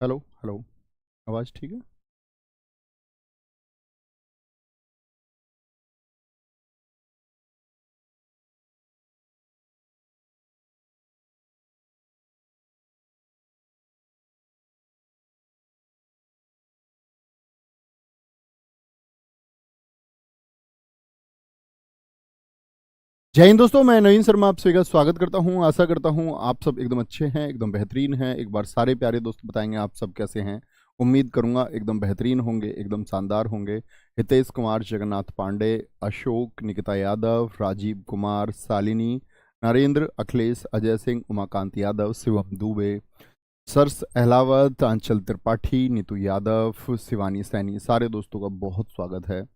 Hello hello. आवाज़ ठीक है? जय हिंद दोस्तों, मैं नवीन शर्मा आप सभी का स्वागत करता हूं। आशा करता हूं आप सब एकदम अच्छे हैं, एकदम बेहतरीन हैं। एक बार सारे प्यारे दोस्त बताएंगे आप सब कैसे हैं। उम्मीद करूंगा एकदम बेहतरीन होंगे, एकदम शानदार होंगे। हितेश कुमार, जगन्नाथ पांडे, अशोक, निकिता यादव, राजीव कुमार, शालिनी, नरेंद्र, अखिलेश, अजय सिंह, उमाकांत यादव, शिवम दुबे, सरस अहलावत, आंचल त्रिपाठी, नीतू यादव, शिवानी सैनी, सारे दोस्तों का बहुत स्वागत है।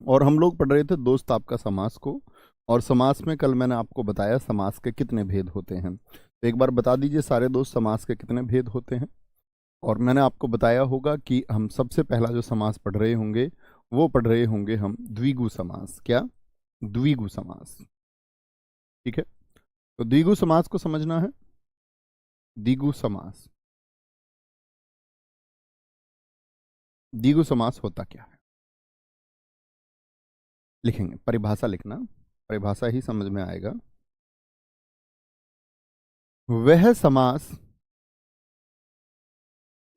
और हम लोग पढ़ रहे थे दोस्त आपका समास को। और समास में कल मैंने आपको बताया समास के कितने भेद होते हैं, तो एक बार बता दीजिए सारे दोस्त समास के कितने भेद होते हैं। और मैंने आपको बताया होगा कि हम सबसे पहला जो समास पढ़ रहे होंगे वो पढ़ रहे होंगे हम द्विगु समास। क्या? द्विगु समास। ठीक है, तो द्विगु समास को समझना है। द्विगु समास, द्विगु समास होता क्या है लिखेंगे, परिभाषा लिखना, परिभाषा ही समझ में आएगा। वह समास,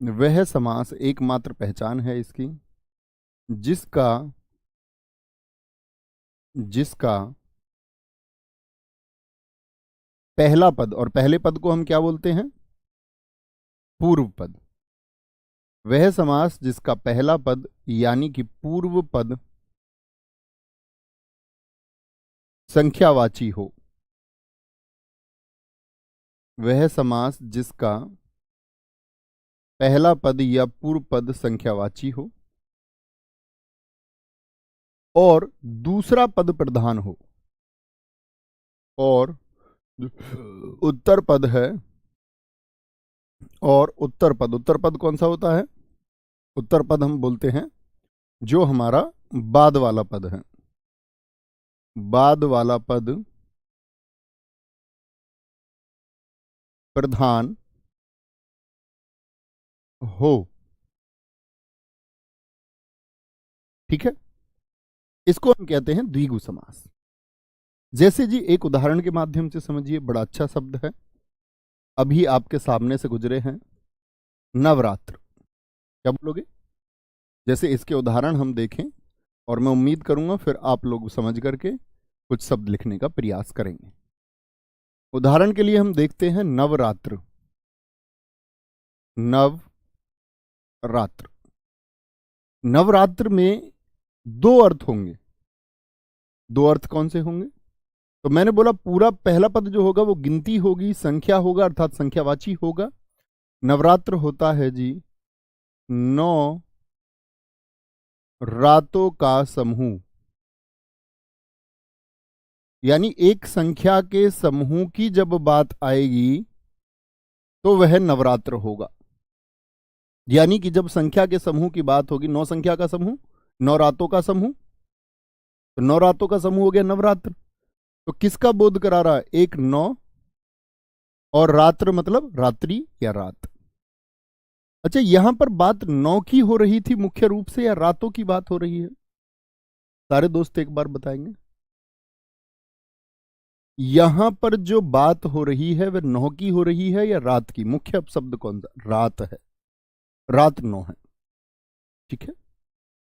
वह समास एकमात्र पहचान है इसकी जिसका जिसका पहला पद, और पहले पद को हम क्या बोलते हैं? पूर्व पद। वह समास जिसका पहला पद यानी कि पूर्व पद संख्यावाची हो। वह समास जिसका पहला पद या पूर्व पद संख्यावाची हो और दूसरा पद प्रधान हो, और उत्तर पद है। और उत्तर पद, उत्तर पद कौन सा होता है? उत्तर पद हम बोलते हैं जो हमारा बाद वाला पद है। बाद वाला पद प्रधान हो। ठीक है, इसको हम कहते हैं द्विगु समास। जैसे जी एक उदाहरण के माध्यम से समझिए, बड़ा अच्छा शब्द है, अभी आपके सामने से गुजरे हैं नवरात्र। क्या बोलोगे? जैसे इसके उदाहरण हम देखें और मैं उम्मीद करूंगा फिर आप लोग समझ करके कुछ शब्द लिखने का प्रयास करेंगे। उदाहरण के लिए हम देखते हैं नवरात्र। नवरात्र, नवरात्र में दो अर्थ होंगे। दो अर्थ कौन से होंगे? तो मैंने बोला पूरा पहला पद जो होगा वो गिनती होगी, संख्या होगा, अर्थात संख्यावाची होगा। नवरात्र होता है जी 9 रातों का समूह, यानी एक संख्या के समूह की जब बात आएगी तो वह नवरात्र होगा। यानी कि जब संख्या के समूह की बात होगी, 9 संख्या का समूह, 9 रातों का समूह, तो 9 रातों का समूह हो गया नवरात्र। तो किसका बोध करा रहा है? एक 9 और रात्र मतलब रात्रि या रात। अच्छा, यहां पर बात 9 की हो रही थी मुख्य रूप से या रातों की बात हो रही है? सारे दोस्त एक बार बताएंगे। यहां पर जो बात हो रही है वह 9 की हो रही है या रात की? मुख्य शब्द कौन सा? रात है, रात 9 है। ठीक है,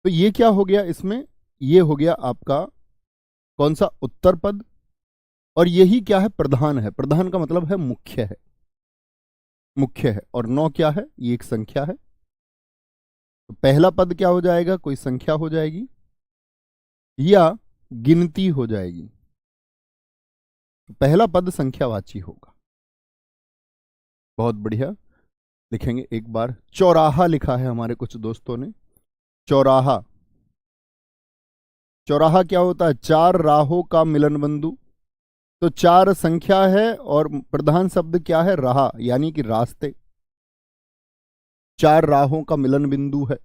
तो ये क्या हो गया इसमें? ये हो गया आपका कौन सा? उत्तर पद। और यही क्या है? प्रधान है। प्रधान का मतलब है मुख्य है, मुख्य है। और 9 क्या है? ये एक संख्या है। तो पहला पद क्या हो जाएगा? कोई संख्या हो जाएगी या गिनती हो जाएगी। तो पहला पद संख्यावाची होगा। बहुत बढ़िया, लिखेंगे एक बार। चौराहा लिखा है हमारे कुछ दोस्तों ने। चौराहा, चौराहा क्या होता है? 4 राहों का मिलन बिंदु। तो 4 संख्या है और प्रधान शब्द क्या है? राह, यानी कि रास्ते। 4 राहों का मिलन बिंदु है,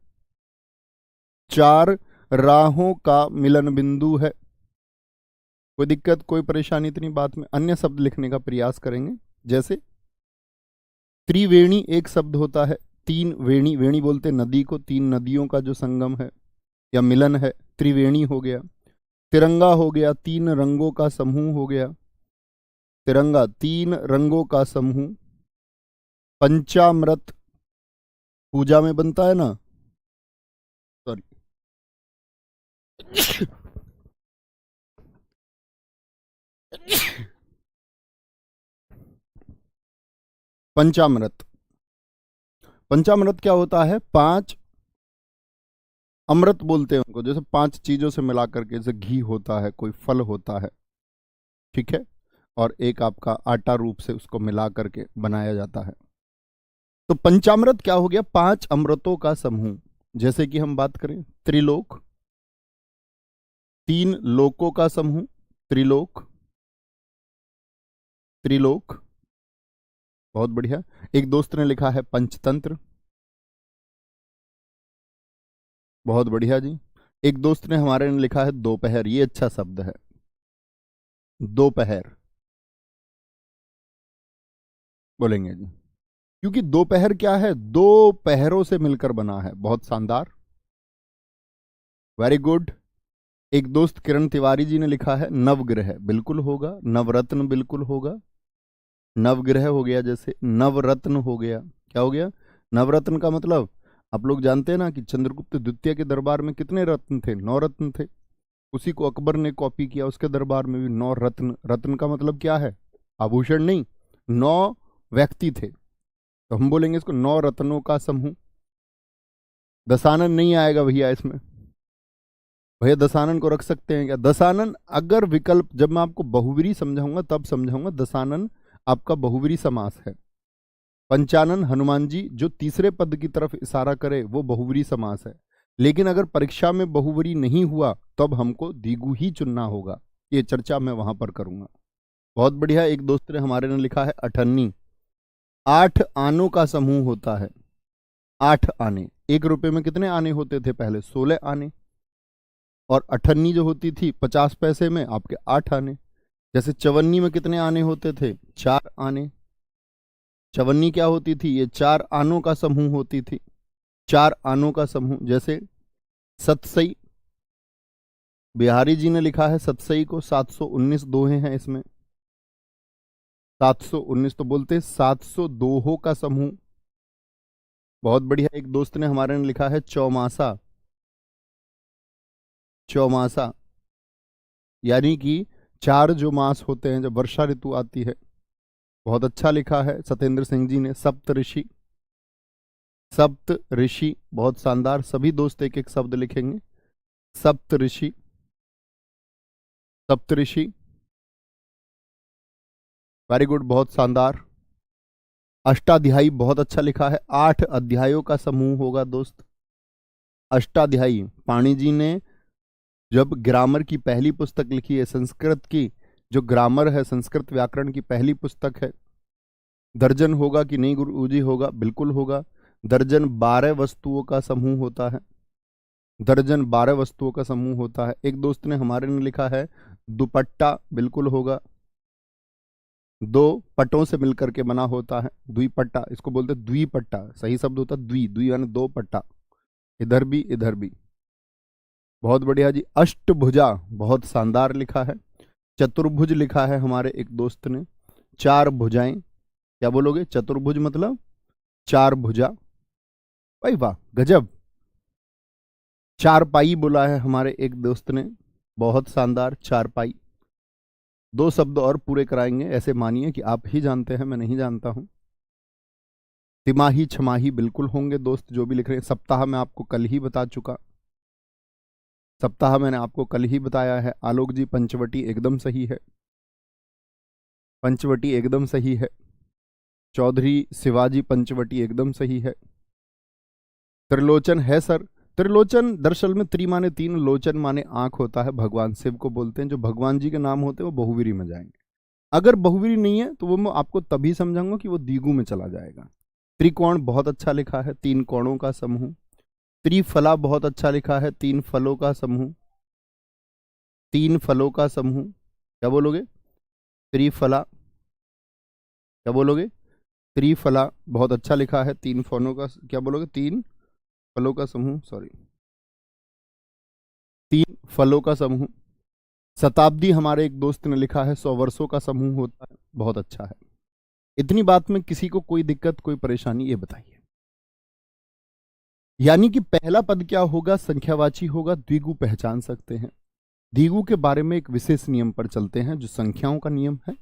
4 राहों का मिलन बिंदु है। कोई दिक्कत, कोई परेशानी इतनी बात में? अन्य शब्द लिखने का प्रयास करेंगे। जैसे त्रिवेणी एक शब्द होता है, तीन वेणी, वेणी बोलते नदी को, तीन नदियों का जो संगम है या मिलन है, त्रिवेणी हो गया। तिरंगा हो गया, तीन रंगों का समूह हो गया, तिरंगा तीन रंगों का समूह। पंचामृत पूजा में बनता है ना, सॉरी, पंचामृत, पंचामृत क्या होता है? पांच अमृत बोलते हैं उनको, जैसे पांच चीजों से मिलाकर के, जैसे घी होता है, कोई फल होता है, ठीक है, और एक आपका आटा रूप से उसको मिला करके बनाया जाता है। तो पंचामृत क्या हो गया? पांच अमृतों का समूह। जैसे कि हम बात करें त्रिलोक, तीन लोकों का समूह, त्रिलोक, त्रिलोक, बहुत बढ़िया। एक दोस्त ने लिखा है पंचतंत्र, बहुत बढ़िया जी। एक दोस्त ने हमारे ने लिखा है दोपहर, ये अच्छा शब्द है, दोपहर बोलेंगे जी, क्योंकि दोपहर क्या है? दो पहरों से मिलकर बना है, बहुत शानदार, वेरी गुड। एक दोस्त किरण तिवारी जी ने लिखा है नवग्रह, बिल्कुल होगा। नवरत्न बिल्कुल होगा, नवग्रह हो गया, जैसे नवरत्न हो गया। क्या हो गया? नवरत्न का मतलब आप लोग जानते हैं ना कि चंद्रगुप्त द्वितीय के दरबार में कितने रत्न थे? 9 रत्न थे। उसी को अकबर ने कॉपी किया, उसके दरबार में भी 9 रत्न। रत्न का मतलब क्या है? आभूषण नहीं, 9 व्यक्ति थे, तो हम बोलेंगे इसको 9 रत्नों का समूह। दशानन नहीं आएगा भैया इसमें, भैया दशानन को रख सकते हैं क्या? दशानन अगर विकल्प, जब मैं आपको बहुवीरी समझाऊंगा तब समझाऊंगा, दशानन आपका बहुवीरी समास है। पंचानन हनुमान जी जो तीसरे पद की तरफ इशारा करे वो बहुवीरी समास है। लेकिन अगर परीक्षा में बहुवीरी नहीं हुआ तब हमको द्विगु ही चुनना होगा, ये चर्चा मैं वहां पर करूंगा। बहुत बढ़िया। एक दोस्त ने हमारे ने लिखा है अठन्नी, 8 आनों का समूह होता है। 8 आने, 1 रुपए में कितने आने होते थे पहले? 16 आने। और अठन्नी जो होती थी 50 पैसे में, आपके 8 आने। जैसे चवन्नी में कितने आने होते थे? 4 आने। चवन्नी क्या होती थी? ये 4 आनों का समूह होती थी, 4 आनों का समूह। जैसे सतसई, बिहारी जी ने लिखा है सतसई को 719 दोहे हैं इसमें, 719 तो बोलते 700 दोहों का समूह। बहुत बढ़िया। एक दोस्त ने हमारे ने लिखा है चौमासा, चौमासा यानी कि 4 जो मास होते हैं जब वर्षा ऋतु आती है। बहुत अच्छा लिखा है सत्येंद्र सिंह जी ने। सप्त ऋषि, सप्त ऋषि, बहुत शानदार। सभी दोस्त एक एक शब्द लिखेंगे। सप्त ऋषि, सप्त ऋषि, वेरी गुड, बहुत शानदार। अष्टाध्यायी, बहुत अच्छा लिखा है। 8 अध्यायों का समूह होगा दोस्त, अष्टाध्यायी। पाणी जी ने जब ग्रामर की पहली पुस्तक लिखी है, संस्कृत की जो ग्रामर है, संस्कृत व्याकरण की पहली पुस्तक है। दर्जन होगा कि नहीं गुरु जी? होगा, बिल्कुल होगा। दर्जन 12 वस्तुओं का समूह होता है, दर्जन 12 वस्तुओं का समूह होता है। एक दोस्त ने हमारे ने लिखा है दुपट्टा, बिल्कुल होगा। 2 पट्टों से मिलकर के बना होता है, द्विपट्टा, इसको बोलते हैं द्विपट्टा। सही शब्द होता है द्वि, द्वि यानी 2 पट्टा, इधर भी इधर भी। बहुत बढ़िया जी। अष्टभुजा, बहुत शानदार लिखा है। चतुर्भुज लिखा है हमारे एक दोस्त ने, 4 भुजाएं। क्या बोलोगे? चतुर्भुज मतलब 4 भुजा। भाई वाह, गजब। चारपाई बोला है हमारे एक दोस्त ने, बहुत शानदार, चारपाई। 2 शब्द और पूरे कराएंगे, ऐसे मानिए कि आप ही जानते हैं, मैं नहीं जानता हूं। तिमाही, छमाही बिल्कुल होंगे दोस्त जो भी लिख रहे हैं। सप्ताह मैं आपको कल ही बता चुका, सप्ताह मैंने आपको कल ही बताया है। आलोक जी पंचवटी एकदम सही है, पंचवटी एकदम सही है। चौधरी शिवाजी पंचवटी एकदम सही है। त्रिलोचन है सर, त्रिलोचन दरअसल में त्रि माने 3, लोचन माने आंख होता है, भगवान शिव को बोलते हैं। जो भगवान जी के नाम होते हैं वो बहुवीरी में जाएंगे। अगर बहुवीरी नहीं है तो वो मैं आपको तभी समझाऊंगा कि वो द्विगु में चला जाएगा। त्रिकोण बहुत अच्छा लिखा है, 3 कोणों का समूह। त्रिफला बहुत अच्छा लिखा है, 3 फलों का समूह, 3 फलों का समूह। क्या बोलोगे? त्रिफला, क्या बोलोगे? त्रिफला, बहुत अच्छा लिखा है। 3 फलों का, क्या बोलोगे, 3 फलों का समूह, सॉरी 3 फलों का समूह। शताब्दी हमारे एक दोस्त ने लिखा है 100 वर्षों का समूह होता है, बहुत अच्छा है। इतनी बात में किसी को कोई दिक्कत, कोई परेशानी, ये बताइए। यानी कि पहला पद क्या होगा, संख्यावाची होगा, द्विगु पहचान सकते हैं। द्विगु के बारे में एक विशेष नियम पर चलते हैं जो संख्याओं का नियम है,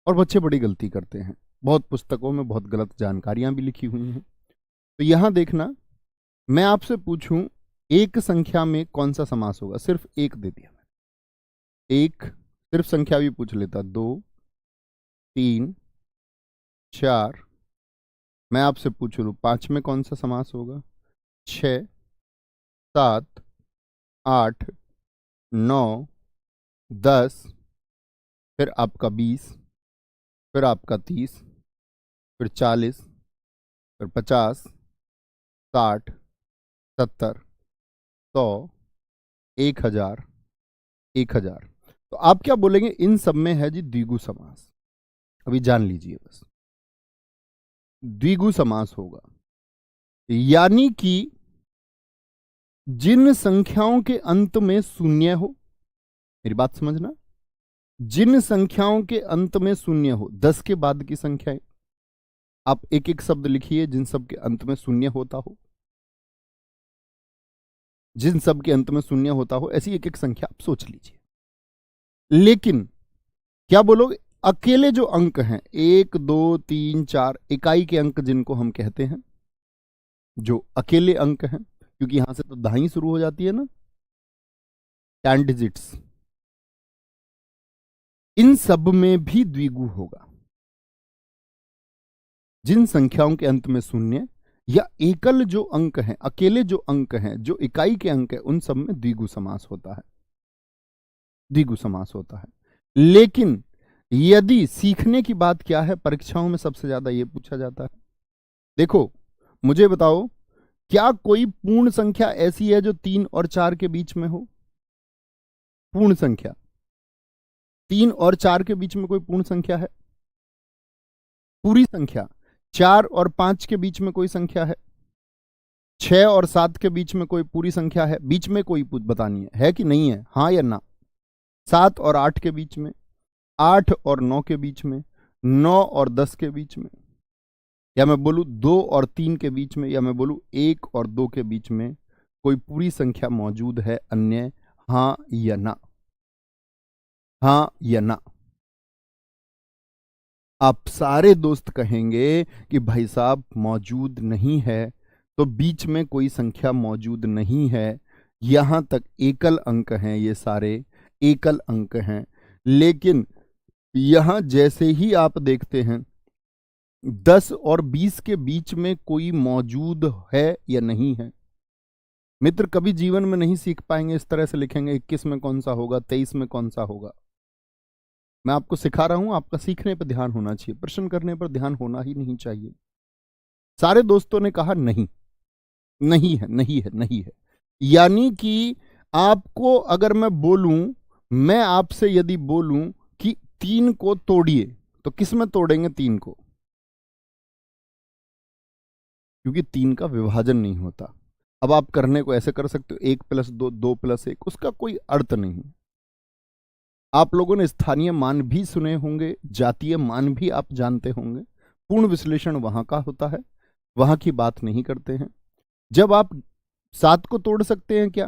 और बच्चे बड़ी गलती करते हैं। बहुत पुस्तकों में बहुत गलत जानकारियां भी लिखी हुई हैं। तो यहां देखना, मैं आपसे पूछूं एक संख्या में कौन सा समास होगा, सिर्फ एक दे दिया मैंने, एक, सिर्फ संख्या भी पूछ लेता, 2 3 4। मैं आपसे पूछ लूं 5 में कौन सा समास होगा, 6 7 8 9 10, फिर आपका 20, फिर आपका 30, फिर 40, फिर 50, 60, 70, 100, 1000, 1000। तो आप क्या बोलेंगे, इन सब में है जी द्विगु समास। अभी जान लीजिए बस, द्विगु समास होगा। यानी कि जिन संख्याओं के अंत में शून्य हो, मेरी बात समझना, जिन संख्याओं के अंत में शून्य हो, 10 के बाद की संख्याएं, आप एक एक शब्द लिखिए जिन सब के अंत में शून्य होता हो, जिन सब के अंत में शून्य होता हो, ऐसी एक एक संख्या आप सोच लीजिए। लेकिन क्या बोलोगे, अकेले जो अंक हैं 1 2 3 4, इकाई के अंक जिनको हम कहते हैं, जो अकेले अंक हैं, क्योंकि यहां से तो दहाई शुरू हो जाती है ना, 10 डिजिट्स, इन सब में भी द्विगु होगा। जिन संख्याओं के अंत में शून्य या एकल जो अंक हैं, अकेले जो अंक हैं, जो इकाई के अंक हैं, उन सब में द्विगु समास होता है, द्विगु समास होता है। लेकिन यदि सीखने की बात क्या है, परीक्षाओं में सबसे ज्यादा यह पूछा जाता है, देखो मुझे बताओ, क्या कोई पूर्ण संख्या ऐसी है जो 3 और 4 के बीच में हो? पूर्ण संख्या 3 और 4 के बीच में कोई पूर्ण संख्या है? पूरी संख्या 4 और 5 के बीच में कोई संख्या है? 6 और 7 के बीच में कोई पूरी संख्या है? बीच में कोई बतानी है कि नहीं है, हाँ या ना? 7 और 8 के बीच में, 8 और 9 के बीच में, 9 और 10 के बीच में, या मैं बोलूं 2 और 3 के बीच में, या मैं बोलूं 1 और 2 के बीच में कोई पूरी संख्या मौजूद है अन्य, हाँ या ना? हाँ या ना? आप सारे दोस्त कहेंगे कि भाई साहब मौजूद नहीं है, तो बीच में कोई संख्या मौजूद नहीं है, यहां तक एकल अंक हैं, ये सारे एकल अंक हैं। लेकिन यहां जैसे ही आप देखते हैं 10 और 20 के बीच में कोई मौजूद है या नहीं है, मित्र कभी जीवन में नहीं सीख पाएंगे। इस तरह से लिखेंगे 21 में कौन सा होगा, 23 में कौन सा होगा। मैं आपको सिखा रहा हूं, आपका सीखने पर ध्यान होना चाहिए, प्रश्न करने पर ध्यान होना ही नहीं चाहिए। सारे दोस्तों ने कहा नहीं, नहीं है, नहीं है, नहीं है। यानी कि आपको अगर मैं बोलूं, मैं आपसे यदि बोलूं कि 3 को तोड़िए, तो किस में तोड़ेंगे 3 को? क्योंकि 3 का विभाजन नहीं होता। अब आप करने को ऐसे कर सकते हो 1 + 2, 2 + 1, उसका कोई अर्थ नहीं। आप लोगों ने स्थानीय मान भी सुने होंगे, जातीय मान भी आप जानते होंगे, पूर्ण विश्लेषण वहां का होता है, वहां की बात नहीं करते हैं। जब आप 7 को तोड़ सकते हैं क्या?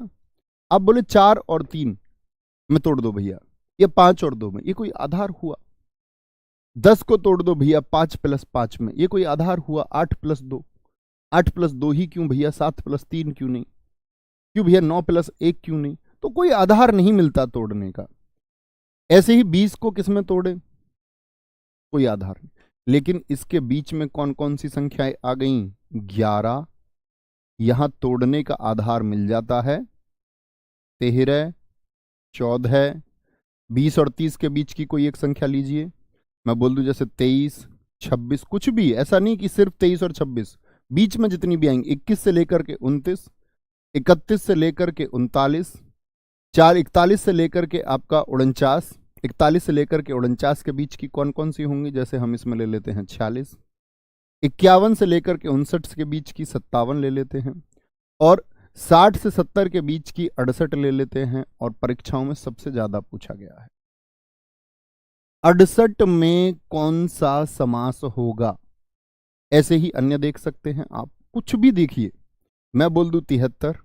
आप बोले 4 और 3 में तोड़ दो भैया, ये 5 और 2 में, ये कोई आधार हुआ? 10 को तोड़ दो भैया 5 + 5 में, ये कोई आधार हुआ? 8 + 2, 8 + 2 ही क्यों भैया, 7 + 3 क्यों नहीं? क्यों भैया 9 + 1 क्यों नहीं? तो कोई आधार नहीं मिलता तोड़ने का। ऐसे ही 20 को किस में तोड़े, कोई आधार नहीं। लेकिन इसके बीच में कौन कौन सी संख्याएं आ गई? 11, यहां तोड़ने का आधार मिल जाता है। 13, 14, 20 और 30 के बीच की कोई एक संख्या लीजिए, मैं बोल दूं जैसे 23, 26, कुछ भी, ऐसा नहीं कि सिर्फ 23 और 26, बीच में जितनी भी आएंगी, 21 से लेकर के 29, 31 से लेकर के 39, 41 से लेकर के आपका 49, 41 से लेकर के 49 के बीच की कौन कौन सी होंगी? जैसे हम इसमें ले लेते हैं 46, 51 से लेकर के 59 के बीच की 57 ले लेते हैं, और 60 से 70 के बीच की 68 ले लेते हैं, और परीक्षाओं में सबसे ज्यादा पूछा गया है 68 में कौन सा समास होगा। ऐसे ही अन्य देख सकते हैं आप, कुछ भी देखिए, मैं बोल दूं 73,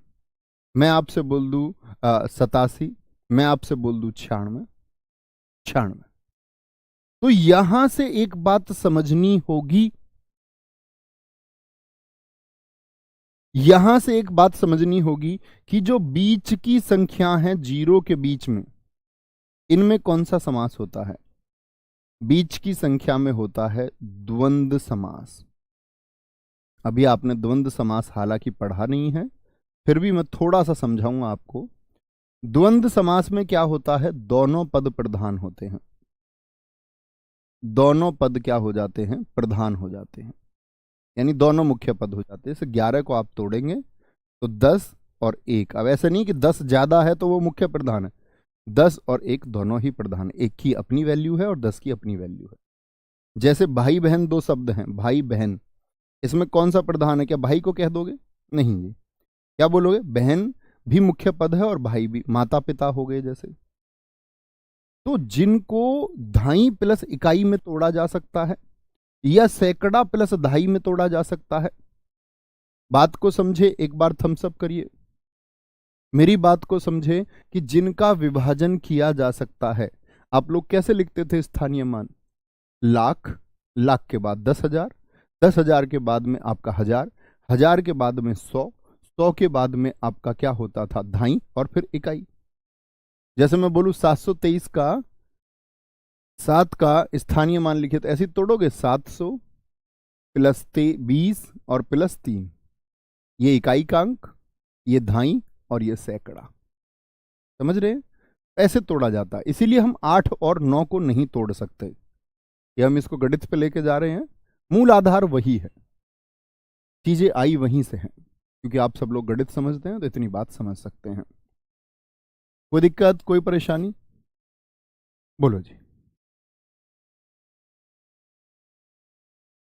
मैं आपसे बोल दूं 87, मैं आपसे बोल दूं 96। तो यहां से एक बात समझनी होगी, यहां से एक बात समझनी होगी कि जो बीच की संख्या है जीरो के बीच में, इनमें कौन सा समास होता है। बीच की संख्या में होता है द्वंद्व समास। अभी आपने द्वंद्व समास हालांकि पढ़ा नहीं है, फिर भी मैं थोड़ा सा समझाऊंगा आपको। द्वंद्व समास में क्या होता है, दोनों पद प्रधान होते हैं, दोनों पद क्या हो जाते हैं, प्रधान हो जाते हैं, यानी दोनों मुख्य पद हो जाते हैं। जैसे 11 को आप तोड़ेंगे तो 10 और 1, अब ऐसा नहीं कि 10 ज्यादा है तो वो मुख्य प्रधान है, 10 और 1 दोनों ही प्रधान है, 1 की अपनी वैल्यू है और 10 की अपनी वैल्यू है। जैसे भाई बहन दो शब्द हैं, भाई बहन, इसमें कौन सा प्रधान है, क्या भाई को कह दोगे, नहीं जी, क्या बोलोगे, बहन भी मुख्य पद है और भाई भी, माता पिता हो गए जैसे। तो जिनको धाई प्लस इकाई में तोड़ा जा सकता है या सैकड़ा प्लस दहाई में तोड़ा जा सकता है, बात को समझे, एक बार थम्स अप करिए, मेरी बात को समझे कि जिनका विभाजन किया जा सकता है। आप लोग कैसे लिखते थे स्थानीय मान, लाख, लाख के बाद 10,000, 10,000 के बाद में आपका 1,000, 1,000 के बाद में 100, 100 के बाद में आपका क्या होता था, धाई और फिर इकाई। जैसे मैं बोलूं 723 का 7 का स्थानीय मान लिखे तो ऐसे तोड़ोगे, 700 प्लस 20 और प्लस 3, ये इकाई का अंक, ये धाई और ये सैकड़ा, समझ रहे हैं, ऐसे तोड़ा जाता है। इसीलिए हम 8 और 9 को नहीं तोड़ सकते, ये हम इसको गणित पे लेके जा रहे हैं, मूल आधार वही है, चीजें आई वहीं से हैं, क्योंकि आप सब लोग गणित समझते हैं तो इतनी बात समझ सकते हैं। कोई दिक्कत, कोई परेशानी, बोलो जी,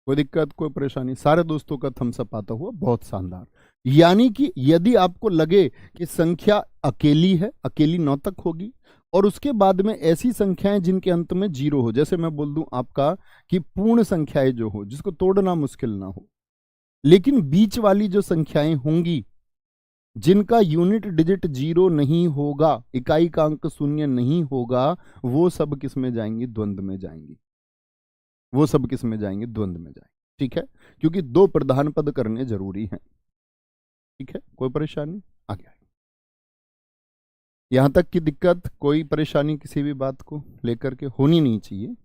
कोई दिक्कत, कोई परेशानी, सारे दोस्तों का थम्स अप आता हुआ, बहुत शानदार। यानी कि यदि आपको लगे कि संख्या अकेली है, अकेली 9 तक होगी, और उसके बाद में ऐसी संख्याएं जिनके अंत में 0 हो, जैसे मैं बोल दूं आपका कि पूर्ण संख्याएं जो हो, जिसको तोड़ना मुश्किल ना हो, लेकिन बीच वाली जो संख्याएं होंगी जिनका यूनिट डिजिट 0 नहीं होगा, इकाई का अंक 0 नहीं होगा, वो सब किस में जाएंगी, द्वंद्व में जाएंगी, वो सब किस में जाएंगे, द्वंद्व में जाएंगे। ठीक है, क्योंकि 2 प्रधान पद करने जरूरी हैं। ठीक है, कोई परेशानी, आगे आगे, यहां तक की दिक्कत, कोई परेशानी किसी भी बात को लेकर के होनी नहीं चाहिए,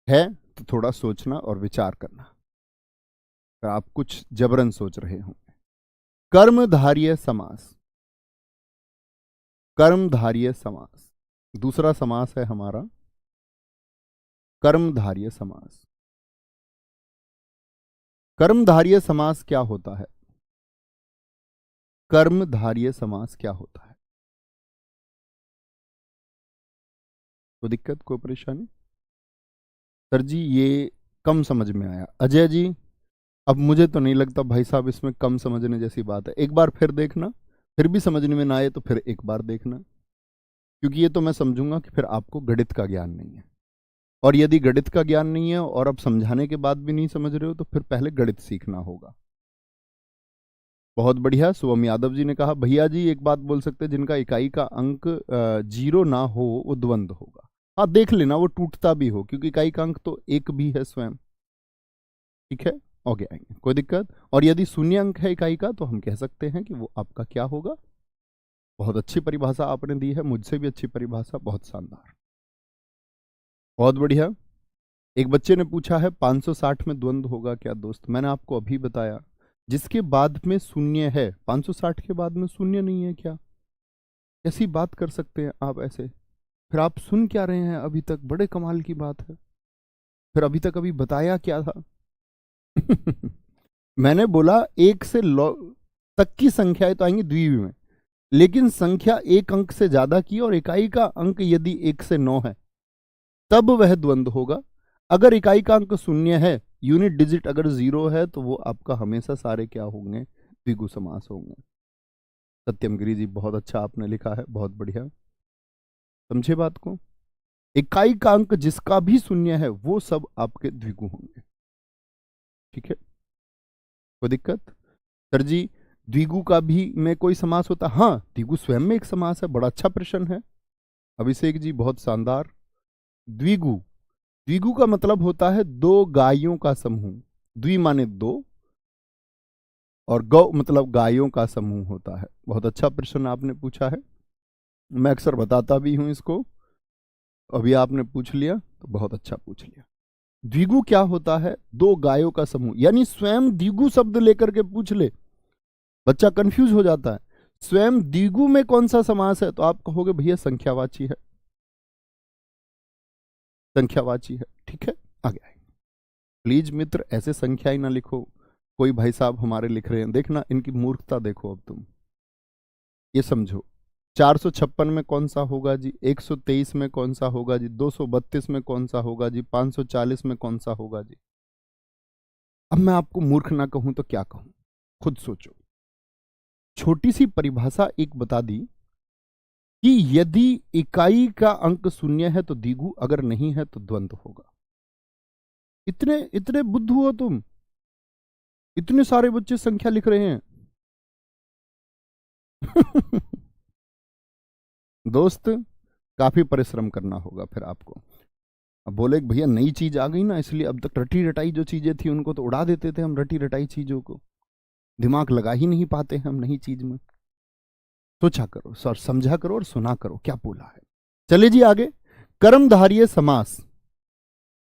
है तो थोड़ा सोचना और विचार करना, तो आप कुछ जबरन सोच रहे होंगे। कर्मधारय समास, कर्मधारय समास, दूसरा समास है हमारा कर्मधारय समास। कर्मधारय समास क्या होता है, कर्मधारय समास क्या होता है, कोई दिक्कत, कोई परेशानी, सर जी ये कम समझ में आया, अजय जी अब मुझे तो नहीं लगता भाई साहब इसमें कम समझने जैसी बात है, एक बार फिर देखना, फिर भी समझने में ना आए तो फिर एक बार देखना, क्योंकि ये तो मैं समझूंगा कि फिर आपको गणित का ज्ञान नहीं है, और यदि गणित का ज्ञान नहीं है और अब समझाने के बाद भी नहीं समझ रहे हो तो फिर पहले गणित सीखना होगा। बहुत बढ़िया, शुभम यादव जी ने कहा भैया जी एक बात बोल सकते हैं, जिनका इकाई का अंक 0 ना हो वो द्वंद्व होगा। हाँ देख लेना वो टूटता भी हो, क्योंकि इकाई का अंक तो 1 भी है स्वयं। ठीक है, आगे आएंगे, कोई दिक्कत। और यदि शून्य अंक है इकाई का तो हम कह सकते हैं कि वो आपका क्या होगा। बहुत अच्छी परिभाषा आपने दी है, मुझसे भी अच्छी परिभाषा, बहुत शानदार, बहुत बढ़िया। एक बच्चे ने पूछा है 560 में द्वंद्व होगा क्या दोस्त, मैंने आपको अभी बताया, जिसके बाद में शून्य है, 560 के बाद में शून्य नहीं है क्या, कैसी बात कर सकते हैं आप ऐसे, फिर आप सुन क्या रहे हैं अभी तक, बड़े कमाल की बात है, फिर अभी तक अभी बताया क्या था। मैंने बोला 1 से तक की संख्याएं तो आएंगी द्विवीय में, लेकिन संख्या 1 अंक से ज्यादा की और इकाई का अंक यदि 1 से 9 है तब वह द्वंद्व होगा। अगर इकाई का अंक 0 है यूनिट डिजिट अगर 0 है तो वो आपका हमेशा सारे क्या होंगे, द्विगु समास होंगे। सत्यम गिरी जी बहुत अच्छा आपने लिखा है, बहुत बढ़िया। समझे बात को? इकाई का अंक जिसका भी शून्य है वो सब आपके द्विगु होंगे। ठीक है, कोई दिक्कत? सर जी द्विगु का भी में कोई समास होता? हाँ, द्विगु स्वयं में एक समास है। बड़ा अच्छा प्रश्न है अभिषेक जी, बहुत शानदार। द्विगु, द्विगु का मतलब होता है दो गायों का समूह। द्वि माने दो, और गौ मतलब गायों का समूह होता है। बहुत अच्छा प्रश्न आपने पूछा है, मैं अक्सर बताता भी हूं इसको, अभी आपने पूछ लिया तो बहुत अच्छा पूछ लिया। द्विगु क्या होता है? दो गायों का समूह, यानी स्वयं द्विगु शब्द लेकर के पूछ ले, बच्चा कंफ्यूज हो जाता है। स्वयं द्विगु में कौन सा समास है तो आप कहोगे भैया संख्यावाची है, संख्यावाची है। ठीक है, आगे आए। प्लीज मित्र ऐसे संख्या ही ना लिखो, कोई भाई साहब हमारे लिख रहे हैं, देखना इनकी मूर्खता देखो। अब तुम ये समझो, 456 में कौन सा होगा जी, 123 में कौन सा होगा जी, 232 में कौन सा होगा जी, 540 में कौन सा होगा जी। अब मैं आपको मूर्ख ना कहूं तो क्या कहूं, खुद सोचो। छोटी सी परिभाषा एक बता दी कि यदि इकाई का अंक शून्य है तो द्विगु, अगर नहीं है तो द्वंद्व होगा। इतने इतने बुद्ध हो तुम, इतने सारे बच्चे संख्या लिख रहे हैं। दोस्त काफी परिश्रम करना होगा फिर आपको। अब बोले भैया नई चीज आ गई ना, इसलिए अब तक रटी रटाई जो चीजें थी उनको तो उड़ा देते थे हम, रटी रटाई चीजों को दिमाग लगा ही नहीं पाते हैं हम नई चीज में। सोचा करो सर, समझा करो और सुना करो क्या बोला है। चले जी आगे। कर्मधारय समास,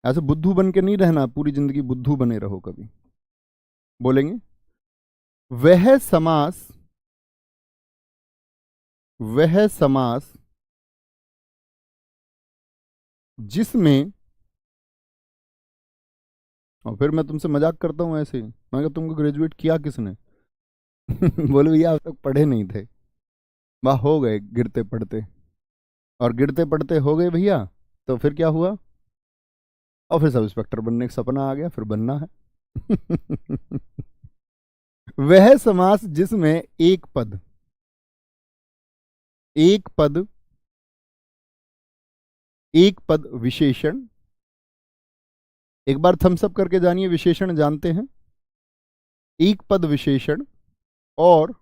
ऐसे बुद्धू बन के नहीं रहना, पूरी जिंदगी बुद्धू बने रहो कभी। बोलेंगे वह समास, वह समास जिसमें, और फिर मैं तुमसे मजाक करता हूं ऐसे, मैं कहा तुमको ग्रेजुएट किया किसने? बोले भैया अब तक पढ़े नहीं थे, वाह हो गए गिरते पड़ते, और गिरते पड़ते हो गए भैया, तो फिर क्या हुआ? और फिर सब इंस्पेक्टर बनने का सपना आ गया, फिर बनना है। वह समास जिसमें एक पद, एक पद, एक पद विशेषण, एक बार थम्स अप करके जानिए विशेषण जानते हैं? एक पद विशेषण और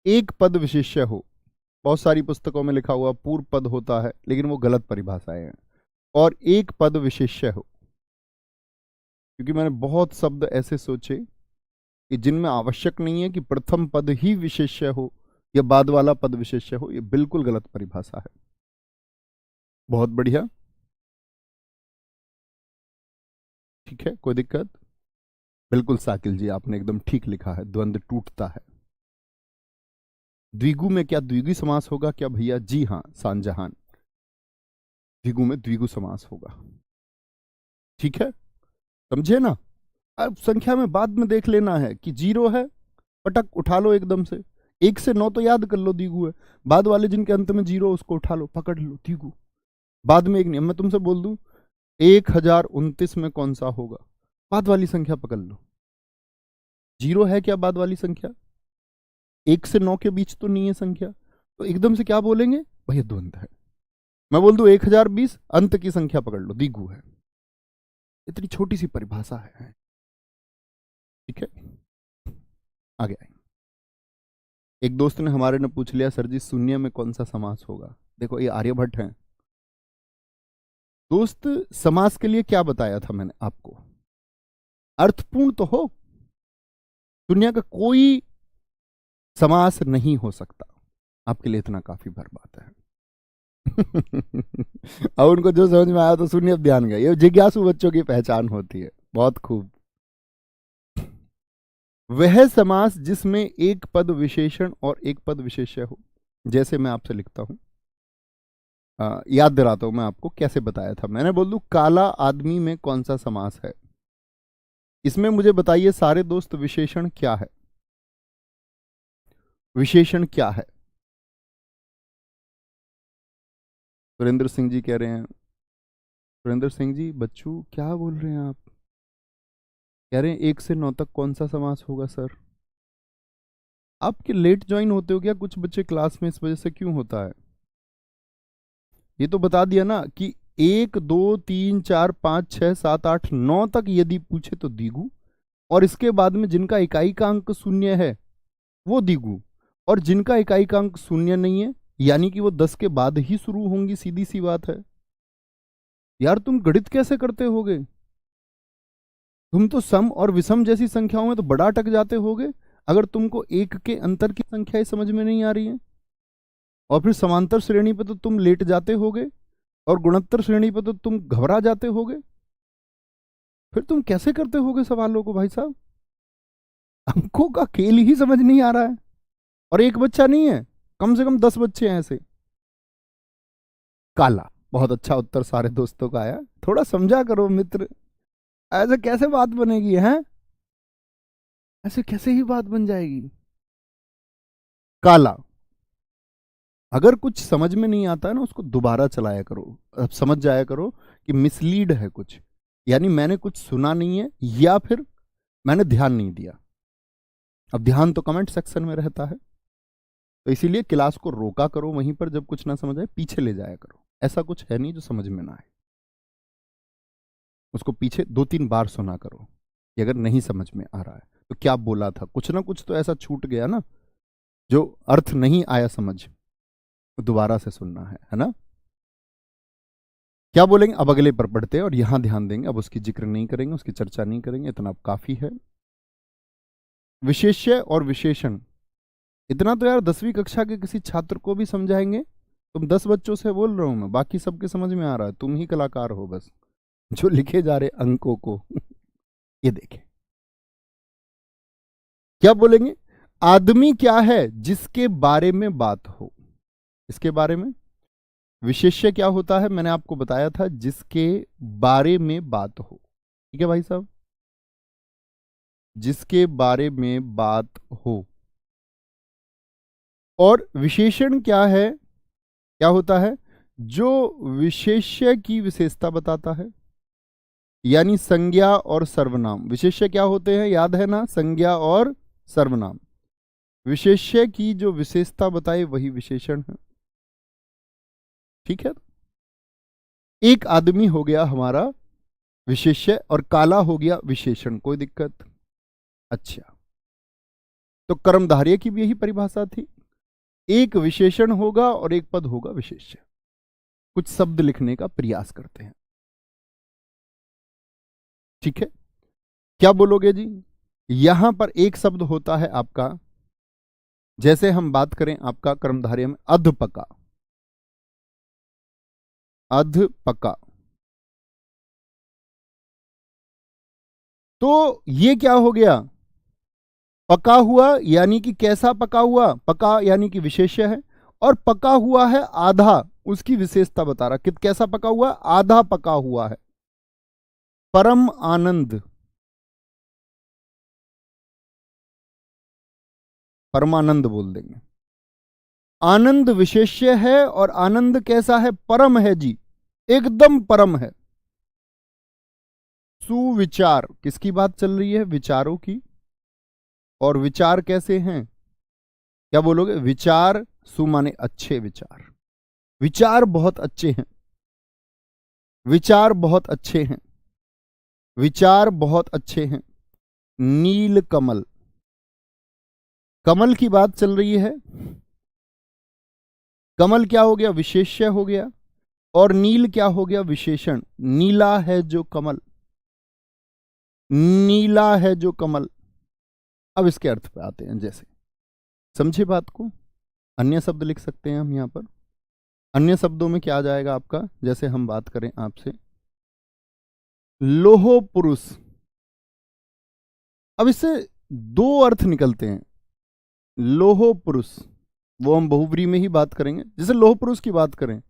एक पद विशेष्य हो। बहुत सारी पुस्तकों में लिखा हुआ पूर्व पद होता है, लेकिन वो गलत परिभाषाएं हैं। और एक पद विशेष्य हो, क्योंकि मैंने बहुत शब्द ऐसे सोचे कि जिनमें आवश्यक नहीं है कि प्रथम पद ही विशेष्य हो या बाद वाला पद विशेष्य हो, ये बिल्कुल गलत परिभाषा है। बहुत बढ़िया, ठीक है, कोई दिक्कत? बिल्कुल साकिल जी आपने एकदम ठीक लिखा है, द्वंद्व टूटता है। द्विगु में क्या द्विगु समास होगा क्या भैया? जी हाँ शाहजहां, द्विगु में द्विगु समास होगा। ठीक है, समझे ना? अब संख्या में बाद में देख लेना है कि 0 है, पटक उठा लो एकदम से, 1 से 9 तो याद कर लो द्विगु है, बाद वाले जिनके अंत में 0 उसको उठा लो, पकड़ लो द्विगु। बाद में एक नियम मैं तुमसे बोल दूं, 1029 में कौन सा होगा, बाद वाली संख्या पकड़ लो। 0 है क्या बाद वाली संख्या? 1 से 9 के बीच तो नहीं है संख्या, तो एकदम से क्या बोलेंगे भैया द्वंद्व है। मैं बोल दूं 1020, अंत की संख्या पकड़ लो, द्विगु है। इतनी छोटी सी परिभाषा है। ठीक है, आगे आए। एक दोस्त ने हमारे ने पूछ लिया सर जी शून्य में कौन सा समास होगा। देखो ये आर्यभट्ट हैं दोस्त, समास के लिए क्या बताया था मैंने आपको? अर्थपूर्ण तो हो, दुनिया का कोई समास नहीं हो सकता, आपके लिए इतना काफी भर बात है। अब उनको जो समझ में आया तो शून्य अब ध्यान गया, ये जिज्ञासु बच्चों की पहचान होती है। बहुत खूब। वह समास जिसमें एक पद विशेषण और एक पद विशेष्य हो, जैसे मैं आपसे लिखता हूं, याद दिलाता हूं मैं आपको कैसे बताया था मैंने। बोल दूं काला आदमी में कौन सा समास है, इसमें मुझे बताइए सारे दोस्त विशेषण क्या है, विशेषण क्या है? सुरेंद्र सिंह जी कह रहे हैं सुरेंद्र सिंह जी, बच्चू क्या बोल रहे हैं आप? कह रहे हैं 1 से 9 तक कौन सा समास होगा सर? आपके लेट ज्वाइन होते हो क्या कुछ बच्चे क्लास में, इस वजह से क्यों होता है? ये तो बता दिया ना कि 1 2 3 4 5 6 7 8 9 तक यदि पूछे तो द्विगु, और इसके बाद में जिनका इकाई का अंक शून्य है वो द्विगु, और जिनका इकाई का अंक शून्य नहीं है यानी कि वो 10 के बाद ही शुरू होंगी, सीधी सी बात है। यार तुम गणित कैसे करते होगे? तुम तो सम और विषम जैसी संख्याओं में तो बड़ा अटक जाते होगे, अगर तुमको एक के अंतर की संख्याएं समझ में नहीं आ रही हैं। और फिर समांतर श्रेणी पे तो तुम लेट जाते होगे, और गुणोत्तर श्रेणी पे तो तुम घबरा जाते होगे। फिर तुम कैसे करते होगे सवालों को भाई साहब? अंकों का खेल ही समझ नहीं आ रहा है। और एक बच्चा नहीं है, कम से कम 10 बच्चे हैं ऐसे। काला, बहुत अच्छा उत्तर सारे दोस्तों का आया। थोड़ा समझा करो मित्र, ऐसे कैसे बात बनेगी है? ऐसे कैसे ही बात बन जाएगी? काला, अगर कुछ समझ में नहीं आता है ना, उसको दोबारा चलाया करो, अब समझ जाया करो कि मिसलीड है कुछ, यानी मैंने कुछ सुना नहीं है या फिर मैंने ध्यान नहीं दिया। अब ध्यान तो कमेंट सेक्शन में रहता है, तो इसीलिए क्लास को रोका करो, वहीं पर जब कुछ ना समझ आए पीछे ले जाया करो। ऐसा कुछ है नहीं जो समझ में ना आए, उसको पीछे 2-3 बार सुना करो कि अगर नहीं समझ में आ रहा है तो क्या बोला था, कुछ ना कुछ तो ऐसा छूट गया ना जो अर्थ नहीं आया समझ, तो दोबारा से सुनना है ना? क्या बोलेंगे अब अगले पर पढ़ते हैं, और यहां ध्यान देंगे, अब उसकी जिक्र नहीं करेंगे, उसकी चर्चा नहीं करेंगे, इतना अब काफी है। विशेष्य और विशेषण, इतना तो यार 10वीं कक्षा के किसी छात्र को भी समझाएंगे। तुम 10 बच्चों से बोल रहा हूं मैं, बाकी सबके समझ में आ रहा है, तुम ही कलाकार हो बस जो लिखे जा रहे अंकों को। ये देखें क्या बोलेंगे। आदमी क्या है जिसके बारे में बात हो, इसके बारे में। विशेष्य क्या होता है, मैंने आपको बताया था, जिसके बारे में बात हो। ठीक है भाई साहब, जिसके बारे में बात हो। और विशेषण क्या है, क्या होता है, जो विशेष्य की विशेषता बताता है, यानी संज्ञा और सर्वनाम। विशेष्य क्या होते हैं, याद है ना, संज्ञा और सर्वनाम। विशेष्य की जो विशेषता बताए वही विशेषण है। ठीक है, एक आदमी हो गया हमारा विशेष्य और काला हो गया विशेषण, कोई दिक्कत? अच्छा, तो कर्मधारय की भी यही परिभाषा थी, एक विशेषण होगा और एक पद होगा विशेष्य। कुछ शब्द लिखने का प्रयास करते हैं। ठीक है, क्या बोलोगे जी? यहां पर एक शब्द होता है आपका, जैसे हम बात करें आपका कर्मधारय में अधपका, अधपका, तो ये क्या हो गया, पका हुआ यानी कि कैसा पका हुआ, पका यानी कि विशेष्य है, और पका हुआ है आधा, उसकी विशेषता बता रहा कि कैसा पका हुआ, आधा पका हुआ है। परम आनंद, परमानंद बोल देंगे। आनंद विशेष्य है और आनंद कैसा है, परम है जी, एकदम परम है। सुविचार, किसकी बात चल रही है, विचारों की। और विचार कैसे हैं, क्या बोलोगे, विचार, सु माने अच्छे विचार, विचार बहुत अच्छे हैं, विचार बहुत अच्छे हैं, विचार बहुत अच्छे हैं। नील कमल, कमल की बात चल रही है, कमल क्या हो गया, विशेष्य हो गया, और नील क्या हो गया, विशेषण। नीला है जो कमल, नीला है जो कमल। अब इसके अर्थ पे आते हैं, जैसे समझे बात को। अन्य शब्द लिख सकते हैं हम यहां पर। अन्य शब्दों में क्या आ जाएगा आपका, जैसे हम बात करें आपसे, लोहो पुरुष। अब इससे 2 अर्थ निकलते हैं। लोहो पुरुष, वो हम बहुव्रीहि में ही बात करेंगे। जैसे लोह पुरुष की बात करें,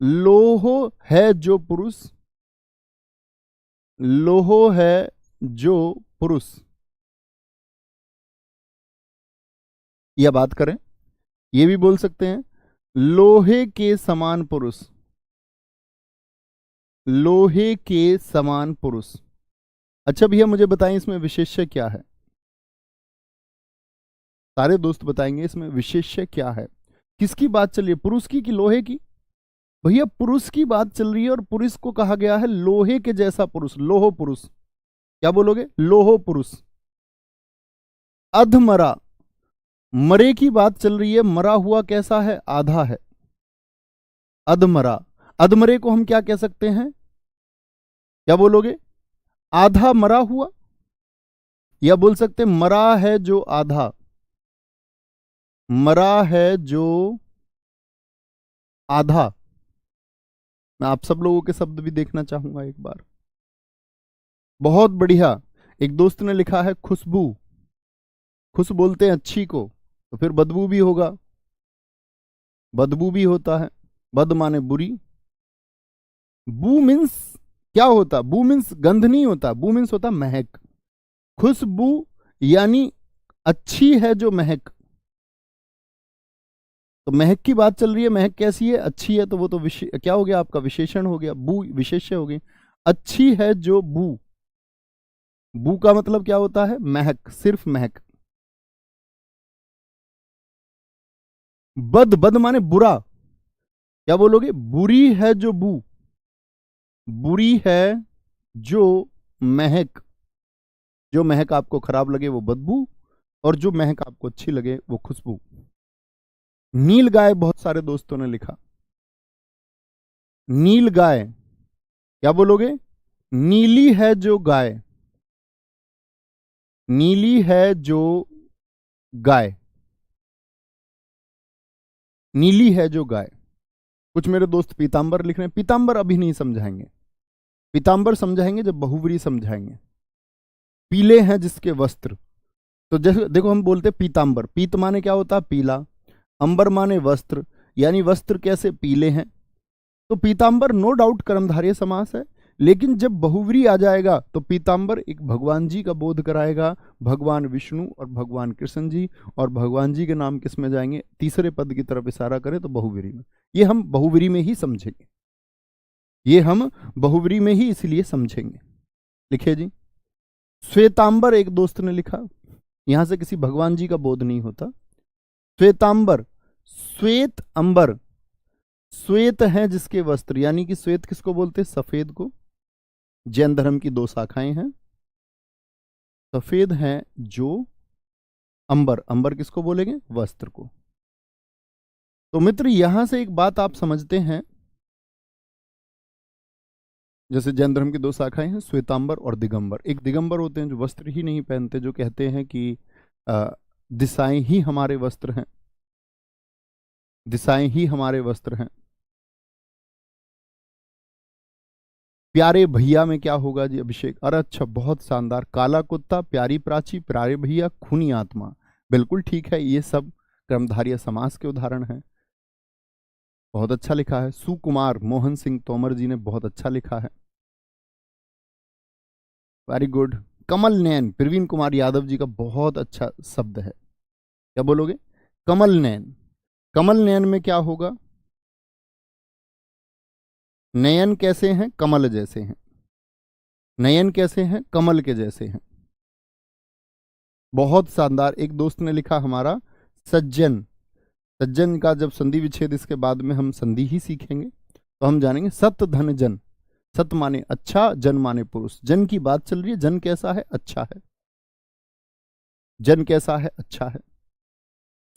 लोहो है जो पुरुष, लोहो है जो पुरुष, यह बात करें। ये भी बोल सकते हैं लोहे के समान पुरुष, लोहे के समान पुरुष। अच्छा भैया मुझे बताएं इसमें विशेष्य क्या है? सारे दोस्त बताएंगे इसमें विशेष्य क्या है। किसकी बात चल रही है, पुरुष की कि लोहे की? भैया पुरुष की बात चल रही है और पुरुष को कहा गया है लोहे के जैसा पुरुष, लोहो पुरुष। क्या बोलोगे? लोहो पुरुष। अधमरा, मरे की बात चल रही है, मरा हुआ कैसा है? आधा है, अधमरा। अधमरे को हम क्या कह सकते हैं? क्या बोलोगे? आधा मरा हुआ, या बोल सकते मरा है जो आधा, मरा है जो आधा। मैं आप सब लोगों के शब्द भी देखना चाहूंगा एक बार। बहुत बढ़िया। एक दोस्त ने लिखा है खुशबू। खुश बोलते हैं अच्छी को, तो फिर बदबू भी होगा, बदबू भी होता है। बद माने बुरी। बू मीन्स क्या होता? बू मीन्स गंध नहीं होता, बू मीन्स होता महक। खुशबू यानी अच्छी है जो महक। तो महक की बात चल रही है, महक कैसी है? अच्छी है, तो वो तो क्या हो गया आपका? विशेषण हो गया, बू विशेष्य हो गई। अच्छी है जो बू, बू का मतलब क्या होता है? महक, सिर्फ महक। बद, बद माने बुरा। क्या बोलोगे? बुरी है जो बू, बुरी है जो महक। जो महक आपको खराब लगे वो बदबू, और जो महक आपको अच्छी लगे वो खुशबू। नील गाय, बहुत सारे दोस्तों ने लिखा नील गाय। क्या बोलोगे? नीली है जो गाय, नीली है जो गाय, नीली है जो गाय। कुछ मेरे दोस्त पीतांबर लिख रहे हैं। पीतांबर अभी नहीं समझाएंगे, पीतांबर समझाएंगे जब बहुव्रीहि समझाएंगे। पीले हैं जिसके वस्त्र, तो जैसे देखो हम बोलते पीतांबर, पीत माने क्या होता है? पीला। अंबर माने वस्त्र, यानी वस्त्र कैसे? पीले हैं। तो पीतांबर नो डाउट कर्मधारय समास है, लेकिन जब बहुव्रीहि आ जाएगा तो पीतांबर एक भगवान जी का बोध कराएगा, भगवान विष्णु और भगवान कृष्ण जी। और भगवान जी के नाम किस में जाएंगे? तीसरे पद की तरफ इशारा करें तो बहुव्रीहि में। ये हम बहुव्रीहि में ही समझेंगे, ये हम बहुव्रीहि में ही इसलिए समझेंगे। लिखे जी। श्वेतांबर, एक दोस्त ने लिखा, यहां से किसी भगवान जी का बोध नहीं होता। श्वेतांबर, श्वेत अंबर, श्वेत है जिसके वस्त्र, यानी कि श्वेत किसको बोलते? सफेद को। जैन धर्म की दो शाखाएं हैं, सफेद है जो अंबर, अंबर किसको बोलेंगे? वस्त्र को। तो मित्र यहां से एक बात आप समझते हैं, जैसे जैन धर्म की दो शाखाएं हैं, श्वेतांबर और दिगंबर। एक दिगंबर होते हैं जो वस्त्र ही नहीं पहनते, जो कहते हैं कि दिशाएं ही हमारे वस्त्र हैं, दिशाएं ही हमारे वस्त्र हैं। प्यारे भैया में क्या होगा जी? अभिषेक, अरे अच्छा, बहुत शानदार। काला कुत्ता, प्यारी प्राची, प्यारे भैया, खूनी आत्मा। बिल्कुल ठीक है, ये सब कर्मधारय समास के उदाहरण हैं। बहुत अच्छा लिखा है। सुकुमार मोहन सिंह तोमर जी ने बहुत अच्छा लिखा है, वेरी गुड। कमल नैन, प्रवीण कुमार यादव जी का बहुत अच्छा शब्द है। क्या बोलोगे? कमल नैन। कमल नैन में क्या होगा? नयन कैसे हैं? कमल जैसे हैं। नयन कैसे हैं? कमल के जैसे हैं। बहुत शानदार। एक दोस्त ने लिखा हमारा सज्जन। सज्जन का जब संधि विच्छेद इसके बाद में हम संधि ही सीखेंगे तो हम जानेंगे। सत धन जन, सत माने अच्छा, जन माने पुरुष। जन की बात चल रही है, जन कैसा है? अच्छा है। जन कैसा है? अच्छा है।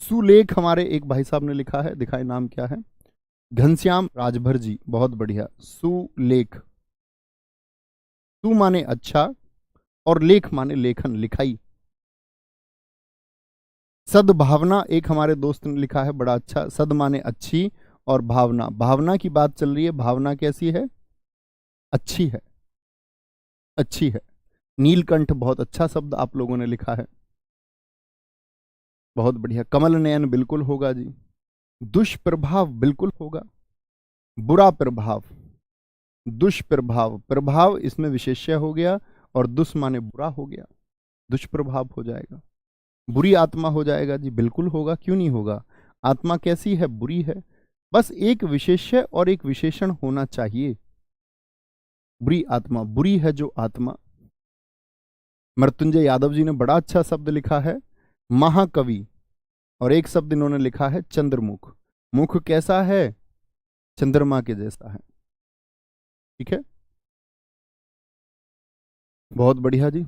सुलेख, हमारे एक भाई साहब ने लिखा है, दिखाए नाम क्या है? घनश्याम राजभर जी, बहुत बढ़िया। सुलेख, सु माने अच्छा और लेख माने लेखन, लिखाई। सद्भावना, एक हमारे दोस्त ने लिखा है बड़ा अच्छा। सद माने अच्छी और भावना, भावना की बात चल रही है। भावना कैसी है? अच्छी है, अच्छी है। नीलकंठ, बहुत अच्छा शब्द आप लोगों ने लिखा है, बहुत बढ़िया। कमल नयन बिल्कुल होगा जी। दुष्प्रभाव बिल्कुल होगा। बुरा प्रभाव, दुष्प्रभाव, प्रभाव इसमें विशेष्य हो गया और दुष् माने बुरा हो गया, दुष्प्रभाव हो जाएगा। बुरी आत्मा हो जाएगा जी, बिल्कुल होगा, क्यों नहीं होगा? आत्मा कैसी है? बुरी है। बस एक विशेष्य और एक विशेषण होना चाहिए, बुरी आत्मा, बुरी है जो आत्मा। मृत्युंजय यादव जी ने बड़ा अच्छा शब्द लिखा है महाकवि, और एक शब्द इन्होंने लिखा है चंद्रमुख। मुख कैसा है? चंद्रमा के जैसा है। ठीक है, बहुत बढ़िया जी।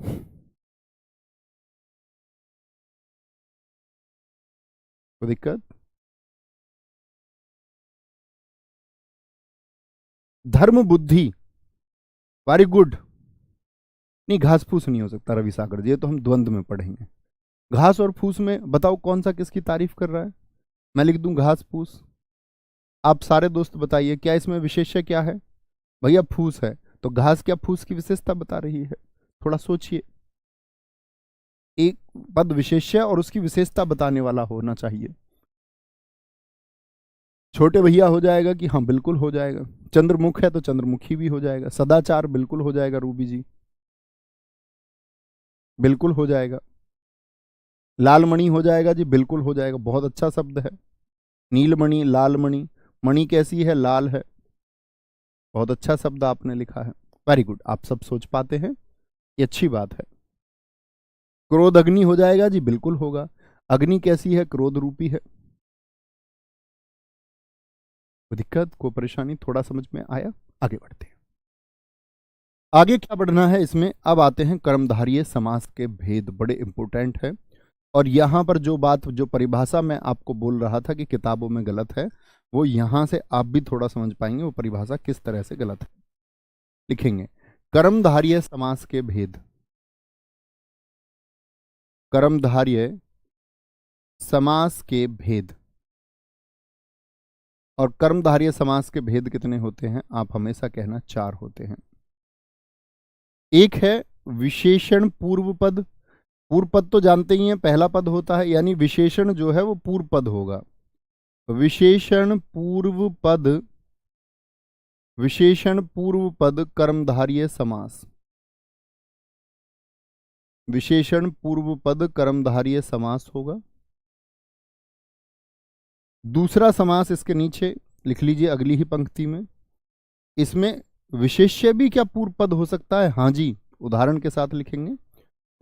कोई दिक्कत? धर्म बुद्धि, वेरी गुड। नहीं, घास फूस नहीं हो सकता रवि सागर जी, ये तो हम द्वंद्व में पढ़ेंगे। घास और फूस में बताओ कौन सा किसकी तारीफ कर रहा है? मैं लिख दूं घास फूस, आप सारे दोस्त बताइए क्या इसमें विशेष्य क्या है? भैया फूस है, तो घास क्या फूस की विशेषता बता रही है? थोड़ा सोचिए, एक पद विशेष्य और उसकी विशेषता बताने वाला होना चाहिए। छोटे भैया हो जाएगा कि हाँ बिल्कुल हो जाएगा। चंद्रमुख है तो चंद्रमुखी भी हो जाएगा। सदाचार बिल्कुल हो जाएगा रूबी जी, बिल्कुल हो जाएगा। लालमणि हो जाएगा जी, बिल्कुल हो जाएगा, बहुत अच्छा शब्द है। नीलमणि, लालमणि, मणि कैसी है? लाल है। बहुत अच्छा शब्द आपने लिखा है, वेरी गुड। आप सब सोच पाते हैं, ये अच्छी बात है। क्रोध अग्नि हो जाएगा जी, बिल्कुल होगा। अग्नि कैसी है? क्रोध रूपी है। कोई दिक्कत, कोई परेशानी? थोड़ा समझ में आया? आगे बढ़ते हैं। आगे क्या बढ़ना है इसमें? अब आते हैं कर्मधारय समास के भेद, बड़े इंपॉर्टेंट है। और यहां पर जो बात, जो परिभाषा मैं आपको बोल रहा था कि किताबों में गलत है, वो यहां से आप भी थोड़ा समझ पाएंगे वो परिभाषा किस तरह से गलत है। लिखेंगे कर्मधारय समास के भेद। कर्मधारय समास के भेद। और कर्मधारय समास के भेद कितने होते हैं? आप हमेशा कहना 4 होते हैं। एक है विशेषण पूर्व पद। पूर्व पद तो जानते ही हैं, पहला पद होता है, यानी विशेषण जो है वो पूर्व पद होगा। विशेषण पूर्व पद, विशेषण पूर्व पद कर्मधारय समास। विशेषण पूर्व पद कर्मधारय समास होगा। दूसरा समास इसके नीचे लिख लीजिए अगली ही पंक्ति में। इसमें विशेष्य भी क्या पूर्व पद हो सकता है? हाँ जी, उदाहरण के साथ लिखेंगे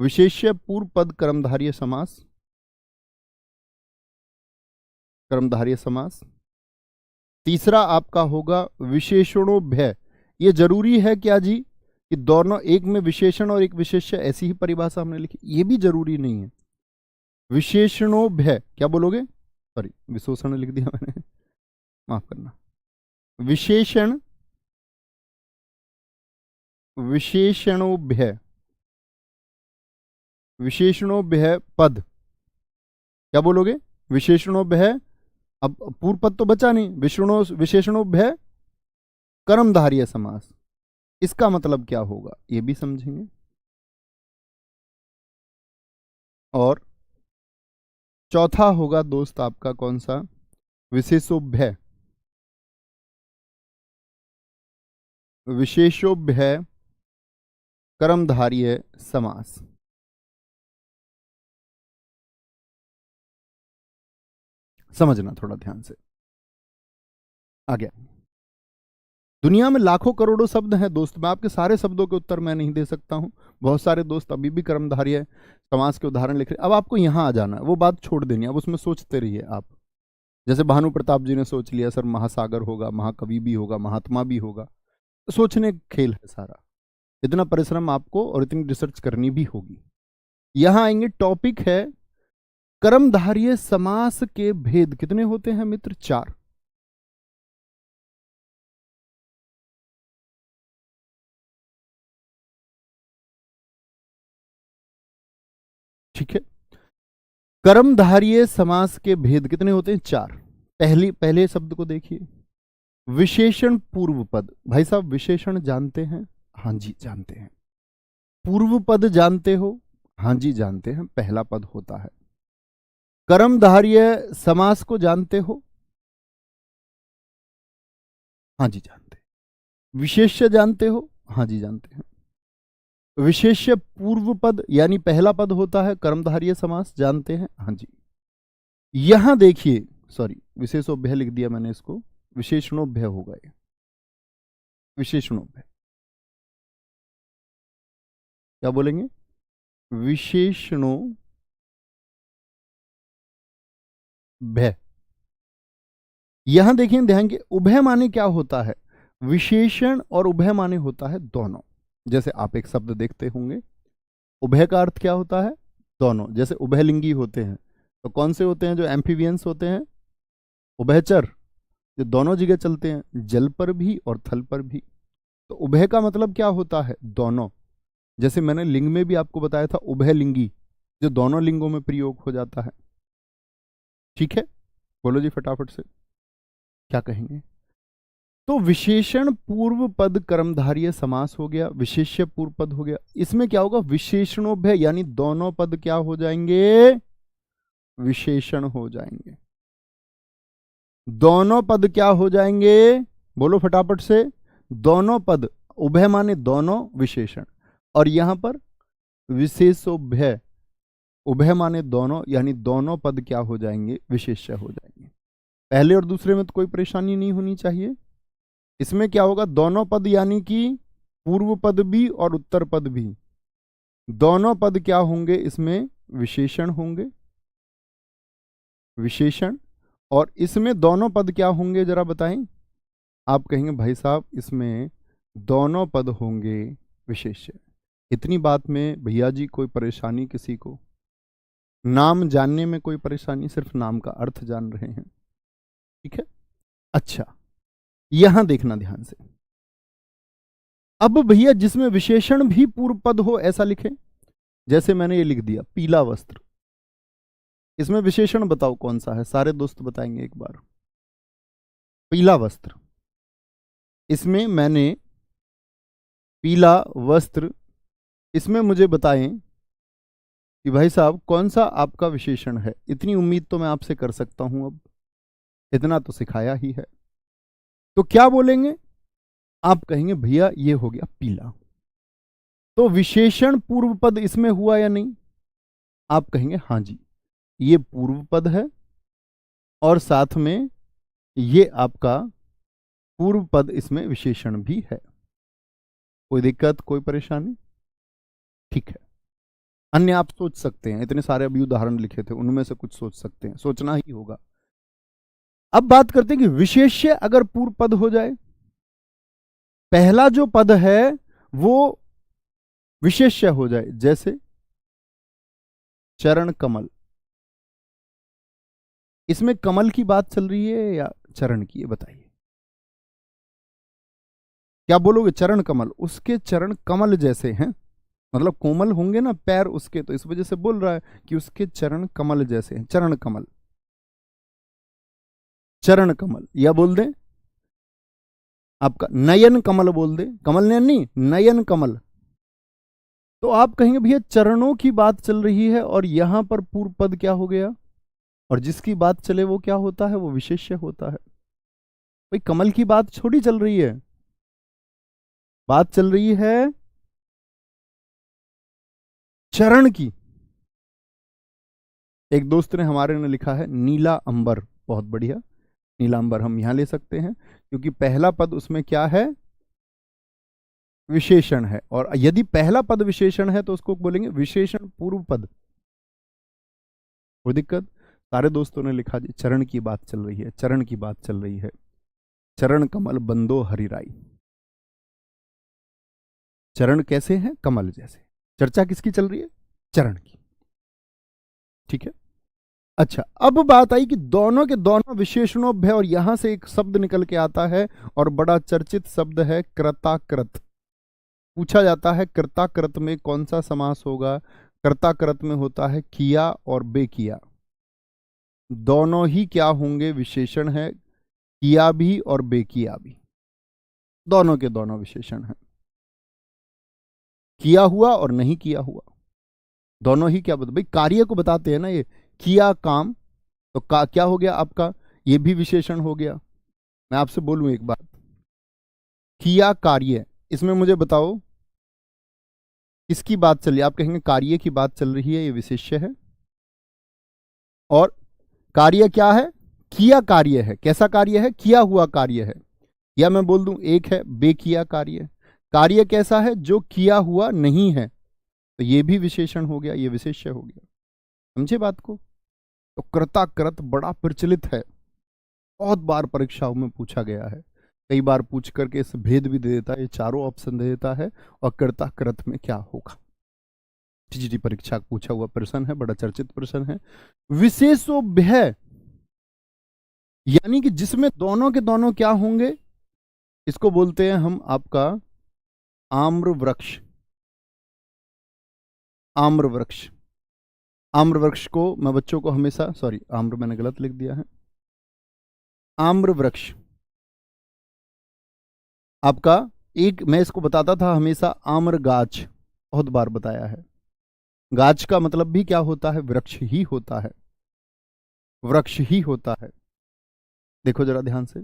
विशेष्य पूर्व पद कर्मधारय समास। कर्मधारय समास। तीसरा आपका होगा विशेषणोभय। ये जरूरी है क्या जी कि दोनों, एक में विशेषण और एक विशेष्य, ऐसी ही परिभाषा हमने लिखी? ये भी जरूरी नहीं है। विशेषणोभय, क्या बोलोगे? सॉरी, विशोषण लिख दिया मैंने, माफ करना। विशेषण, विशेषणोभय, विशेषणोभय पद, क्या बोलोगे? विशेषणोभय। अब पूर्व पद तो बचा नहीं, विशेषणोभय कर्मधारय समास। इसका मतलब क्या होगा ये भी समझेंगे। और चौथा होगा दोस्त आपका कौन सा? विशेषोभय। विशेषोभय कर्मधारय समास। समझना थोड़ा ध्यान से। आ गया। दुनिया में लाखों करोड़ों शब्द हैं दोस्त, मैं आपके सारे शब्दों के उत्तर मैं नहीं दे सकता हूं। बहुत सारे दोस्त अभी भी कर्मधारय समास के उदाहरण लिख रहे। अब आपको यहां आ जाना है, वो बात छोड़ देनी है, अब उसमें सोचते रहिए आप। जैसे भानु प्रताप जी ने सोच लिया सर महासागर होगा, महाकवि भी होगा, महात्मा भी होगा, तो सोचने खेल है सारा। इतना परिश्रम आपको और इतनी रिसर्च करनी भी होगी। यहां आएंगे, टॉपिक है कर्मधारय समास के भेद। कितने होते हैं मित्र? 4। ठीक है, कर्मधारय समास के भेद कितने होते हैं? 4। पहले शब्द को देखिए, विशेषण पूर्व पद। भाई साहब विशेषण जानते हैं? हाँ जी जानते हैं। पूर्व पद जानते हो? हाँ जी जानते हैं, पहला पद होता है। कर्मधारय समास को जानते हो? हाँ जी जानते हैं। विशेष्य जानते हो? हाँ जी जानते हैं। विशेष्य पूर्व पद यानी पहला पद होता है कर्मधारय समास, जानते हैं? हाँ जी। यहां देखिए, सॉरी विशेषोभ्य लिख दिया मैंने इसको, विशेषणोभ्य होगा ये, विशेषणोभ्य। क्या बोलेंगे? विशेषणों भय। यहां देखिए ध्यान के, उभय माने क्या होता है? विशेषण और उभय माने होता है दोनों। जैसे आप एक शब्द देखते होंगे, उभय का अर्थ क्या होता है? दोनों। जैसे उभयलिंगी होते हैं, तो कौन से होते हैं? जो एम्फीबियंस होते हैं, उभयचर, जो दोनों जगह चलते हैं, जल पर भी और थल पर भी। तो उभय का मतलब क्या होता है? दोनों। जैसे मैंने लिंग में भी आपको बताया था, उभयलिंगी, जो दोनों लिंगों में प्रयोग हो जाता है। ठीक है, बोलो जी फटाफट से, क्या कहेंगे? तो विशेषण पूर्व पद कर्मधारय समास हो गया, विशेष्य पूर्व पद हो गया। इसमें क्या होगा? विशेषणोभय, यानी दोनों पद क्या हो जाएंगे? विशेषण हो जाएंगे। दोनों पद क्या हो जाएंगे? बोलो फटाफट से। दोनों पद, उभय माने दोनों, विशेषण। और यहां पर विशेषोभय, उभय माने दोनों, यानी दोनों पद क्या हो जाएंगे? विशेष्य हो जाएंगे। पहले और दूसरे में तो कोई परेशानी नहीं होनी चाहिए। इसमें क्या होगा? दोनों पद यानी कि पूर्व पद भी और उत्तर पद भी, दोनों पद क्या होंगे? इसमें विशेषण होंगे, विशेषण। और इसमें दोनों पद क्या होंगे, जरा बताएं। आप कहेंगे भाई साहब इसमें दोनों पद होंगे विशेष्य। इतनी बात में भैया जी कोई परेशानी किसी को? नाम जानने में कोई परेशानी? सिर्फ नाम का अर्थ जान रहे हैं, ठीक है। अच्छा, यहां देखना ध्यान से। अब भैया जिसमें विशेषण भी पूर्व पद हो ऐसा लिखें। जैसे मैंने ये लिख दिया, पीला वस्त्र। इसमें विशेषण बताओ कौन सा है? सारे दोस्त बताएंगे एक बार। पीला वस्त्र, इसमें मैंने पीला वस्त्र, इसमें मुझे बताएं कि भाई साहब कौन सा आपका विशेषण है। इतनी उम्मीद तो मैं आपसे कर सकता हूं, अब इतना तो सिखाया ही है। तो क्या बोलेंगे? आप कहेंगे भैया ये हो गया पीला। तो विशेषण पूर्व पद इसमें हुआ या नहीं? आप कहेंगे हाँ जी, ये पूर्व पद है और साथ में ये आपका पूर्व पद, इसमें विशेषण भी है। कोई दिक्कत, कोई परेशानी? ठीक है। अन्य आप सोच सकते हैं, इतने सारे अभी उदाहरण लिखे थे, उनमें से कुछ सोच सकते हैं, सोचना ही होगा। अब बात करते हैं कि विशेष्य अगर पूर्व पद हो जाए, पहला जो पद है वो विशेष्य हो जाए। जैसे चरण कमल, इसमें कमल की बात चल रही है या चरण की? बताइए, क्या बोलोगे? चरण कमल, उसके चरण कमल जैसे हैं, मतलब कोमल होंगे ना पैर उसके, तो इस वजह से बोल रहा है कि उसके चरण कमल जैसे हैं। चरण कमल, चरण कमल, या बोल दें आपका नयन कमल, बोल दे, कमल नयन नहीं, नयन कमल। तो आप कहेंगे भैया चरणों की बात चल रही है और यहां पर पूर्व पद क्या हो गया? और जिसकी बात चले वो क्या होता है? वो विशेष्य होता है। भाई कमल की बात छोटी चल रही है, बात चल रही है चरण की। एक दोस्त ने हमारे ने लिखा है नीला अंबर, बहुत बढ़िया, नीला अंबर हम यहां ले सकते हैं क्योंकि पहला पद उसमें क्या है? विशेषण है। और यदि पहला पद विशेषण है तो उसको बोलेंगे विशेषण पूर्व पद। कोई दिक्कत? सारे दोस्तों ने लिखा जी चरण की बात चल रही है, चरण की बात चल रही है। चरण कमल बंदो हरिराई, चरण कैसे हैं? कमल जैसे। चर्चा किसकी चल रही है? चरण की, ठीक है। अच्छा, अब बात आई कि दोनों के दोनों विशेषणोभ्य, और यहां से एक शब्द निकल के आता है और बड़ा चर्चित शब्द है कृताकृत। पूछा जाता है कृताकृत में कौन सा समास होगा? कृताकृत में होता है किया और बेकिया, दोनों ही क्या होंगे? विशेषण है, किया भी और बेकिया भी, दोनों के दोनों विशेषण हैं। किया हुआ और नहीं किया हुआ, दोनों ही क्या भाई कार्य को बताते हैं ना, ये किया काम, तो क्या हो गया आपका? ये भी विशेषण हो गया। मैं आपसे बोलूं एक बात, किया कार्य, इसमें मुझे बताओ किसकी बात चल रही है? आप कहेंगे कार्य की बात चल रही है, ये विशेष्य है। और कार्य क्या है? किया कार्य है। कैसा कार्य है? किया हुआ कार्य है। या मैं बोल दूं एक है बेकिया कार्य, कार्य कैसा है? जो किया हुआ नहीं है, तो ये भी विशेषण हो गया, ये विशेष्य हो गया। समझे बात को? तो कर्ता कृत बड़ा प्रचलित है, बहुत बार परीक्षाओं में पूछा गया है, कई बार पूछ करके इस भेद भी दे देता है, ये चारों ऑप्शन दे देता है और कर्ता कृत में क्या होगा। टीजीटी परीक्षा का पूछा हुआ प्रश्न है, बड़ा चर्चित प्रश्न है। विशेषोभ्य यानी कि जिसमें दोनों के दोनों क्या होंगे, इसको बोलते हैं हम आपका आम्र वृक्ष। आम्र वृक्ष, आम्र वृक्ष को मैं बच्चों को हमेशा, सॉरी आम्र मैंने गलत लिख दिया है, आम्र वृक्ष आपका एक, मैं इसको बताता था हमेशा आम्र गाछ, बहुत बार बताया है। गाछ का मतलब भी क्या होता है? वृक्ष ही होता है, वृक्ष ही होता है। देखो जरा ध्यान से।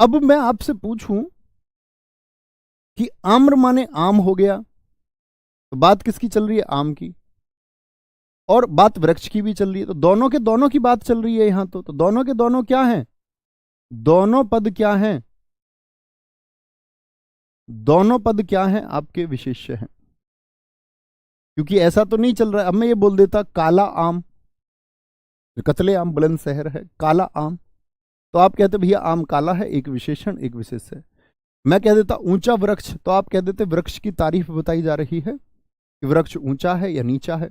अब मैं आपसे पूछूं कि आम्र माने आम हो गया, तो बात किसकी चल रही है? आम की। और बात वृक्ष की भी चल रही है, तो दोनों के दोनों की बात चल रही है यहां। तो दोनों के दोनों क्या हैं? दोनों पद क्या हैं? दोनों पद क्या हैं? आपके विशेष्य हैं। क्योंकि ऐसा तो नहीं चल रहा है, अब मैं ये बोल देता काला आम, कतले आम बुलंदशहर है, काला आम, तो आप कहते भैया आम काला है, एक विशेषण एक विशेष है। मैं कह देता ऊंचा वृक्ष, तो आप कह देते वृक्ष की तारीफ बताई जा रही है कि वृक्ष ऊंचा है या नीचा है,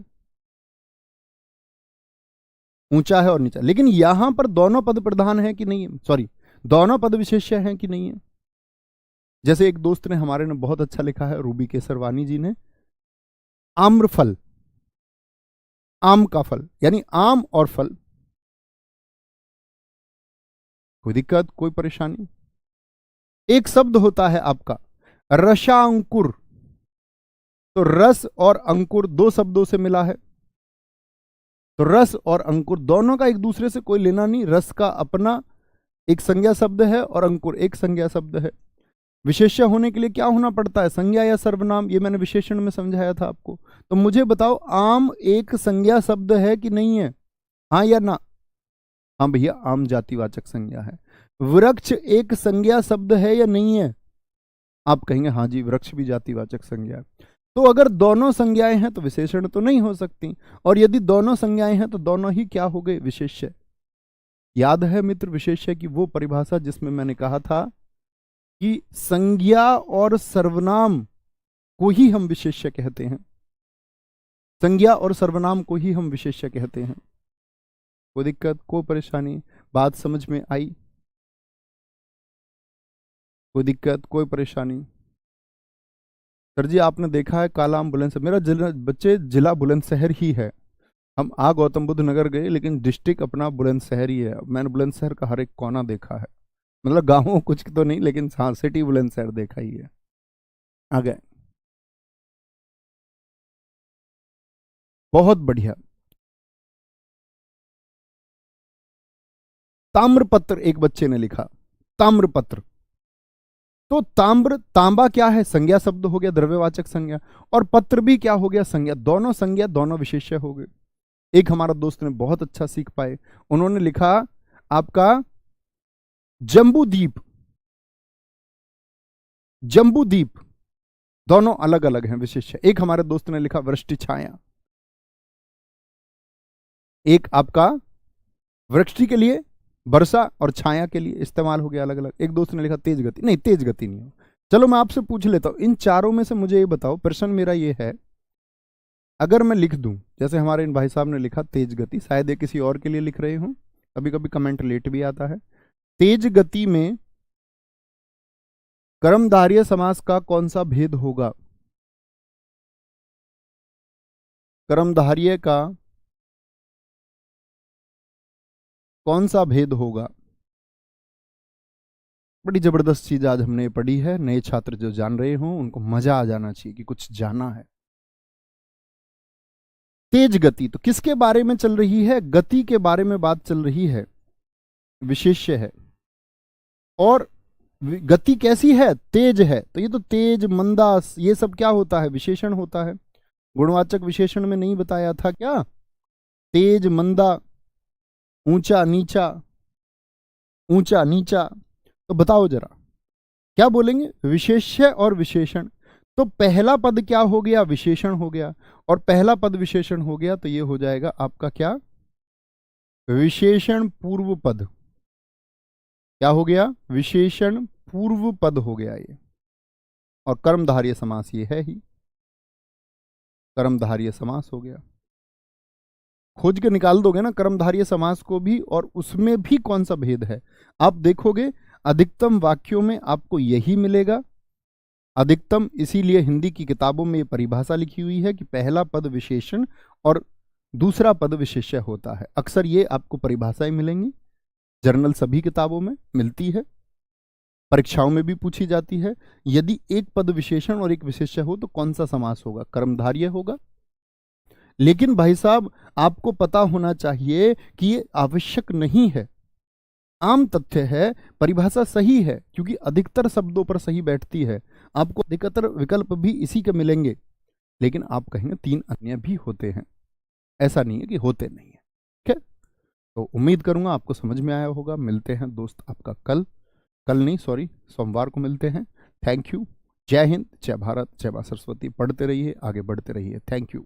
ऊंचा है और नीचा। लेकिन यहां पर दोनों पद प्रधान है कि नहीं है, सॉरी दोनों पद विशेष्य हैं कि नहीं है। जैसे एक दोस्त ने हमारे ने बहुत अच्छा लिखा है, रूबी केसरवानी जी ने, आम्रफल, आम का फल यानी आम और फल। कोई दिक्कत, कोई परेशानी? एक शब्द होता है आपका रसांकुर, तो रस और अंकुर दो शब्दों से मिला है। तो रस और अंकुर दोनों का एक दूसरे से कोई लेना नहीं, रस का अपना एक संज्ञा शब्द है और अंकुर एक संज्ञा शब्द है। विशेष्य होने के लिए क्या होना पड़ता है? संज्ञा या सर्वनाम, ये मैंने विशेषण में समझाया था आपको। तो मुझे बताओ आम एक संज्ञा शब्द है कि नहीं है? हाँ या ना? हाँ भैया, आम जातिवाचक संज्ञा है। वृक्ष एक संज्ञा शब्द है या नहीं है? आप कहेंगे हाँ जी, वृक्ष भी जातिवाचक संज्ञा है। तो अगर दोनों संज्ञाएं हैं तो विशेषण तो नहीं हो सकती, और यदि दोनों संज्ञाएं हैं तो दोनों ही क्या हो गए? विशेष्य। याद है मित्र विशेष्य की वो परिभाषा जिसमें मैंने कहा था कि संज्ञा और सर्वनाम को ही हम विशेष्य कहते हैं, संज्ञा और सर्वनाम को ही हम विशेष्य कहते हैं। कोई दिक्कत, कोई परेशानी? बात समझ में आई? कोई दिक्कत, कोई परेशानी? सर जी आपने देखा है काला आम बुलंदशहर, मेरा जिला बच्चे जिला बुलंदशहर ही है। हम गौतम बुद्ध नगर गए लेकिन डिस्ट्रिक्ट अपना बुलंदशहर ही है। मैंने बुलंदशहर का हर एक कोना देखा है, मतलब गाँव कुछ तो नहीं, लेकिन हाँ सिटी बुलंदशहर देखा ही है। आ गए, बहुत बढ़िया। ताम्रपत्र एक बच्चे ने लिखा, ताम्रपत्र। तो ताम्र, तांबा क्या है? संज्ञा शब्द हो गया, द्रव्यवाचक संज्ञा, और पत्र भी क्या हो गया? संज्ञा। दोनों संज्ञा, दोनों विशेष्य हो गए। एक हमारा दोस्त ने बहुत अच्छा सीख पाए, उन्होंने लिखा आपका जम्बूदीप, जम्बूदीप, दोनों अलग अलग हैं विशेष्य। एक हमारे दोस्त ने लिखा वृष्टि छाया, एक आपका वृष्टि के लिए, वर्षा और छाया के लिए इस्तेमाल हो गया अलग अलग। एक दोस्त ने लिखा तेज गति, नहीं तेज गति नहीं हो। चलो मैं आपसे पूछ लेता हूं, इन चारों में से मुझे ये बताओ, प्रश्न मेरा ये है, अगर मैं लिख दूं जैसे हमारे इन भाई साहब ने लिखा तेज गति, शायद ये किसी और के लिए लिख रहे हो, कभी कभी कमेंट लेट भी आता है। तेज गति में कर्मधारय समास का कौन सा भेद होगा? कर्मधारय का कौन सा भेद होगा? बड़ी जबरदस्त चीज आज हमने पढ़ी है। नए छात्र जो जान रहे हो उनको मजा आ जाना चाहिए कि कुछ जाना है। तेज गति तो किसके बारे में चल रही है? गति के बारे में बात चल रही है, विशेष्य है। और गति कैसी है? तेज है। तो ये तो तेज, मंदा, ये सब क्या होता है? विशेषण होता है। गुणवाचक विशेषण में नहीं बताया था क्या? तेज, मंदा, ऊंचा नीचा, ऊंचा नीचा। तो बताओ जरा क्या बोलेंगे? विशेष्य और विशेषण। तो पहला पद क्या हो गया? विशेषण हो गया। और पहला पद विशेषण हो गया तो ये हो जाएगा आपका क्या? विशेषण पूर्व पद। क्या हो गया? विशेषण पूर्व पद हो गया ये। और कर्मधारय समास ये है ही, कर्मधारय समास हो गया। खोज के निकाल दोगे ना कर्मधारय समास को भी, और उसमें भी कौन सा भेद है आप देखोगे। अधिकतम वाक्यों में आपको यही मिलेगा। अधिकतम इसीलिए हिंदी की किताबों में ये परिभाषा लिखी हुई है कि पहला पद विशेषण और दूसरा पद विशेष्य होता है। अक्सर ये आपको परिभाषाएं मिलेंगी, जर्नल सभी किताबों में मिलती है, परीक्षाओं में भी पूछी जाती है। यदि एक पद विशेषण और एक विशेष्य हो तो कौन सा समास होगा? कर्मधारय होगा। लेकिन भाई साहब आपको पता होना चाहिए कि ये आवश्यक नहीं है, आम तथ्य है, परिभाषा सही है क्योंकि अधिकतर शब्दों पर सही बैठती है। आपको अधिकतर विकल्प भी इसी के मिलेंगे, लेकिन आप कहेंगे 3 अन्य भी होते हैं, ऐसा नहीं है कि होते नहीं है। ठीक है, तो उम्मीद करूंगा आपको समझ में आया होगा। मिलते हैं दोस्त आपका कल नहीं सॉरी सोमवार को मिलते हैं। Thank you. जय हिंद, जय भारत, जय मां सरस्वती। पढ़ते रहिए, आगे बढ़ते रहिए। Thank you.